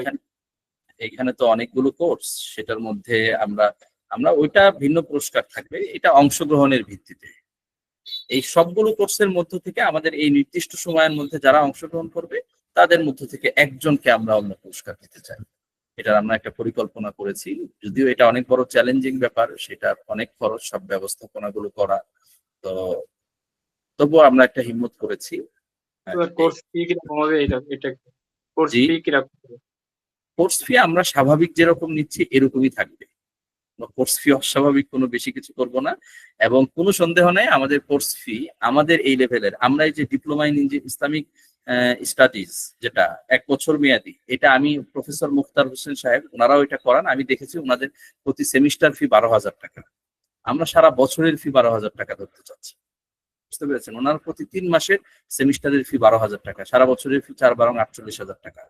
এখানে তো অনেকগুলো কোর্স, সেটার মধ্যে আমরা আমরা ওইটা ভিন্ন পুরস্কার থাকবে, এটা অংশগ্রহণের ভিত্তিতে। এই সবগুলো কোর্সের মধ্য থেকে আমাদের এই নির্দিষ্ট সময়ের মধ্যে যারা অংশগ্রহণ করবে তাদের মধ্য থেকে একজনকে আমরা অন্য পুরস্কার দিতে চাই। এটার আমরা একটা পরিকল্পনা করেছি, যদিও এটা অনেক বড় চ্যালেঞ্জিং ব্যাপার, সেটা অনেক খরচ সব ব্যবস্থাপনাগুলো করা, তো তবুও আমরা একটা হিম্মত করেছি। কোর্স ফি কিরকম হবে এটা কোর্স জি, ফি কিরকম হবে? কোর্স ফি আমরা স্বাভাবিক যেরকম নিচ্ছি এরকমই থাকবে, কোর্স ফি অস্বাভাবিক কোনো বেশি কিছু করব না। এবং কোনো সন্দেহ নেই আমাদের কোর্স ফি আমাদের এই লেভেলের, আমরা এই যে ডিপ্লোমা ইন ইসলামিক স্টাডিজ যেটা 1 বছর মেয়াদি, এটা আমি প্রফেসর মুখতার হোসেন সাহেব ওনারাও এটা করান, আমি দেখেছি ওনাদের প্রতি সেমিস্টার ফি 12,000 টাকা। আমরা সারা বছরের ফি 12,000 টাকা ধরতে চাচ্ছি, বুঝতে পেরেছেন? ওনার প্রতি 3 মাসের সেমিস্টারের ফি 12,000 টাকা, সারা বছরের ফি 4-12 48,000 টাকা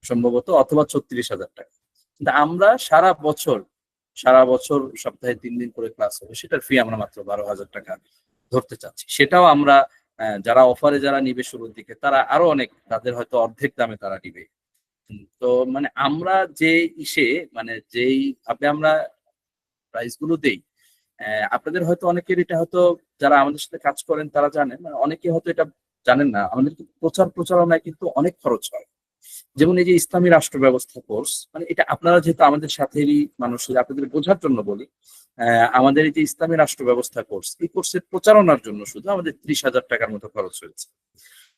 সম্ভবত, অথবা 36,000 টাকা। কিন্তু আমরা সারা বছর সপ্তাহে 3 দিন করে ক্লাস হবে, সেটার ফি আমরা মাত্র 12,000 টাকা ধরতে চাচ্ছি। সেটাও আমরা যারা অফারে যারা নিবে শুরুর দিকে তারা আরো অনেক, তাদের হয়তো অর্ধেক দামে তারা নিবে। তো মানে আমরা যে মানে যেই ভাবে আমরা প্রাইস গুলো দেই, আপনাদের হয়তো অনেকের এটা হয়তো যারা আমাদের সাথে কাজ করেন তারা জানেন, অনেকে হয়তো এটা জানেন না, আমাদের প্রচারণায় কিন্তু অনেক খরচ হয়। যেমন এই যে ইসলামী রাষ্ট্র ব্যবস্থা কোর্স, মানে এটা আপনারা যেহেতু আমাদের সাথেরই মানুষ, আপনাদের বোঝার জন্য বলি, আমাদের এই যে ইসলামী রাষ্ট্র ব্যবস্থা কোর্স, এই কোর্সের প্রচারণার জন্য শুধু আমাদের 30,000 টাকার মতো খরচ হয়েছে।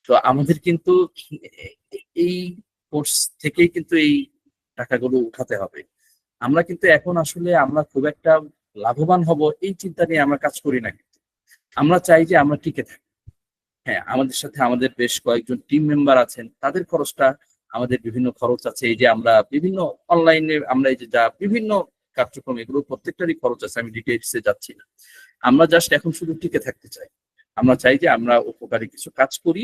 তো আমাদের কিন্তু এই কোর্স থেকেই কিন্তু এই টাকাগুলো উঠাতে হবে। আমরা কিন্তু এখন আসলে আমরা খুব একটা লাভবান হব এই চিন্তা নিয়ে আমরা কাজ করি না, কিন্তু আমরা চাই যে আমরা টিকে থাকি। হ্যাঁ, আমাদের সাথে আমাদের বেশ কয়েকজন টিম মেম্বার আছেন, তাদের খরচটা, আমাদের বিভিন্ন খরচ আছে, এই যে আমরা বিভিন্ন অনলাইনে আমরা এই যে যা বিভিন্ন কার্যক্রম, এগুলো প্রত্যেকটারই খরচ আছে, আমি ডিটেইলসে যাচ্ছি না। আমরা জাস্ট এখন শুধু টিকে থাকতে চাই। আমরা চাই যে আমরা উপকারী কিছু কাজ করি,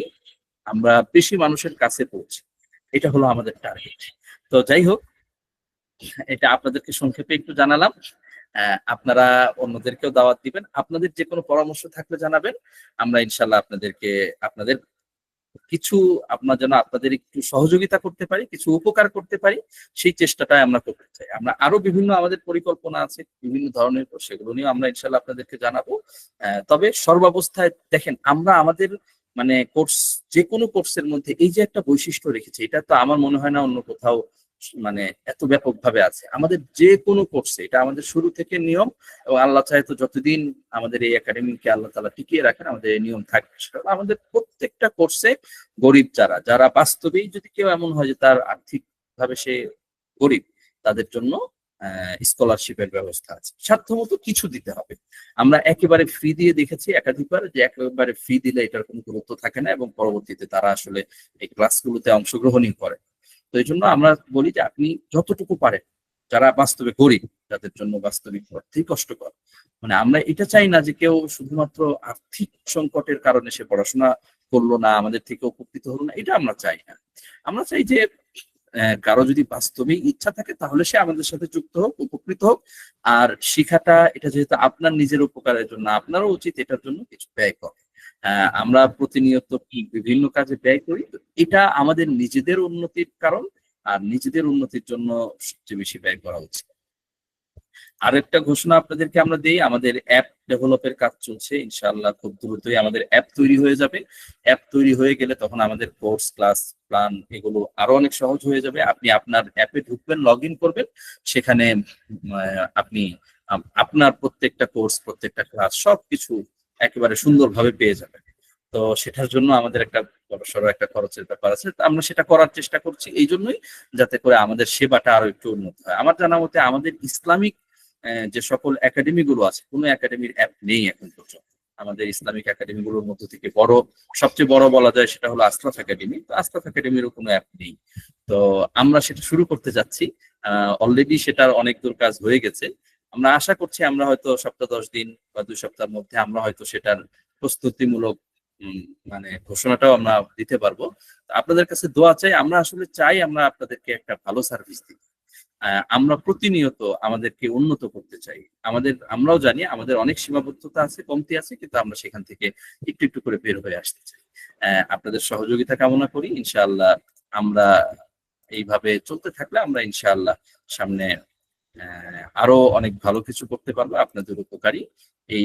আমরা বেশি মানুষের কাছে পৌঁছি, এটা হলো আমাদের টার্গেট। তো যাই হোক, এটা আপনাদেরকে সংক্ষেপে একটু জানালাম। আপনারা অন্যদেরকেও দাওয়াত দিবেন, আপনাদের যে কোনো পরামর্শ থাকলে জানাবেন। আমরা ইনশাল্লাহ আপনাদের কিছু, আমরা যেন আপনাদের একটু সহযোগিতা করতে পারি, কিছু উপকার করতে পারি, সেই চেষ্টাটাই আমরা করতে চাই। আমরা আরো বিভিন্ন আমাদের পরিকল্পনা আছে বিভিন্ন ধরনের, সেগুলো নিয়ে আমরা ইনশাল্লাহ আপনাদেরকে জানাবো। তবে সর্বাবস্থায় দেখেন, আমরা আমাদের মানে কোর্স, যে কোনো কোর্সের মধ্যে এই যে একটা বৈশিষ্ট্য রেখেছি, এটা তো আমার মনে হয় না অন্য কোথাও মানে এত ব্যাপকভাবে আছে। আমাদের যে কোনো কোর্সে এটা আমাদের শুরু থেকে নিয়ম, এবং আল্লাহ চাহে তো যতদিন আমাদের এই একাডেমিকে আল্লাহ তাআলা টিকিয়ে রাখেন, আমাদের এই নিয়ম থাকবে। সেটা হলো আমাদের প্রত্যেকটা কোর্সে গরিব যারা বাস্তবেই যদি কেউ এমন হয় যে তার আর্থিক ভাবে সে গরিব, তাদের জন্য স্কলারশিপের ব্যবস্থা আছে। সাধ্যমতো কিছু দিতে হবে। আমরা একেবারে ফ্রি দিয়ে দেখেছি একাধিকবার, যে একেবারে ফ্রি দিলে এটার কোনো গুরুত্ব থাকে না, এবং পরবর্তীতে তারা আসলে এই ক্লাসগুলোতে অংশগ্রহণই করে। তো এই জন্য আমরা বলি যে আপনি যতটুকু পারেন, যারা বাস্তবে গরিব, যাদের জন্য বাস্তবিক অর্থেই কষ্টকর, মানে আমরা এটা চাই না যে কেউ শুধুমাত্র আর্থিক সংকটের কারণে সে পড়াশোনা করলো না, আমাদের থেকে উপকৃত হলো না, এটা আমরা চাই না। আমরা চাই যে কারো যদি বাস্তবিক ইচ্ছা থাকে তাহলে সে আমাদের সাথে যুক্ত হোক, উপকৃত হোক। আর শিখাটা এটা যেহেতু আপনার নিজের উপকারের জন্য, আপনারও উচিত এটার জন্য কিছু ব্যয় করা। আমরা প্রতিনিয়ত বিভিন্ন কাজে ব্যয় করি, তো এটা আমাদের নিজেদের উন্নতির কারণ, আর নিজেদের উন্নতির জন্য সবচেয়ে বেশি ব্যয় করা উচিত। আরেকটা ঘোষণা আপনাদেরকে আমরা দেই, আমাদের অ্যাপ ডেভেলপের কাজ চলছে। ইনশাআল্লাহ খুব দ্রুতই আমাদের অ্যাপ তৈরি হয়ে যাবে। অ্যাপ তৈরি হয়ে গেলে তখন আমাদের কোর্স, ক্লাস, প্ল্যান এগুলো আরো অনেক সহজ হয়ে যাবে। আপনি আপনার অ্যাপে ঢুকবেন, লগ ইন করবেন, সেখানে আপনি আপনার প্রত্যেকটা কোর্স, প্রত্যেকটা ক্লাস সবকিছু একেবারে সুন্দরভাবে পেয়ে যাবেন। তো সেটার জন্য আমাদের একটা বড়সড় একটা খরচের ব্যাপার আছে, তো আমরা সেটা করার চেষ্টা করছি, এই জন্যই যাতে করে আমাদের সেবাটা আরো একটু উন্নত হয়। আমার জানা মতে আমাদের ইসলামিক যে সকল একাডেমি গুলো আছে, কোনো একাডেমির অ্যাপ নেই এখন পর্যন্ত। আমাদের ইসলামিক একাডেমি গুলোর মধ্যে থেকে সবচেয়ে বড় বলা যায় সেটা হলো আশরাফ একাডেমি। তো আশরাফ একাডেমিরও কোনো অ্যাপ নেই। তো আমরা সেটা শুরু করতে যাচ্ছি। অলরেডি সেটার অনেক দূর কাজ হয়ে গেছে। আমরা আশা করছি আমরা হয়তো সপ্তাহ 10 দিন বা 2 সপ্তাহের মধ্যে আমরা হয়তো সেটার প্রস্তুতিমূলক মানে ঘোষণাটাও আমরা দিতে পারবো। আপনাদের কাছে দোয়া চাই। আমরা আসলে চাই আমরা আপনাদেরকে একটা ভালো সার্ভিস দিই। আমরা প্রতিনিয়ত আমাদেরকে উন্নত করতে চাই। আমরাও জানি আমাদের অনেক সীমাবদ্ধতা আছে, কমতি আছে, কিন্তু আমরা সেখান থেকে একটু একটু করে বের হয়ে আসতে চাই। আপনাদের সহযোগিতা কামনা করি। ইনশাআল্লাহ আমরা এইভাবে চলতে থাকলে আমরা ইনশাআল্লাহ সামনে আরো অনেক ভালো কিছু করতে পারবো, আপনাদের উপকারী এই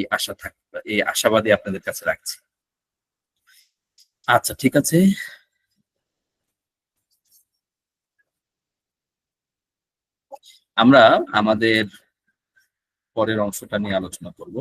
আশাবাদী আপনাদের কাছে রাখছি। আচ্ছা, ঠিক আছে। আমরা আমাদের পরের অংশটা নিয়ে আলোচনা করব।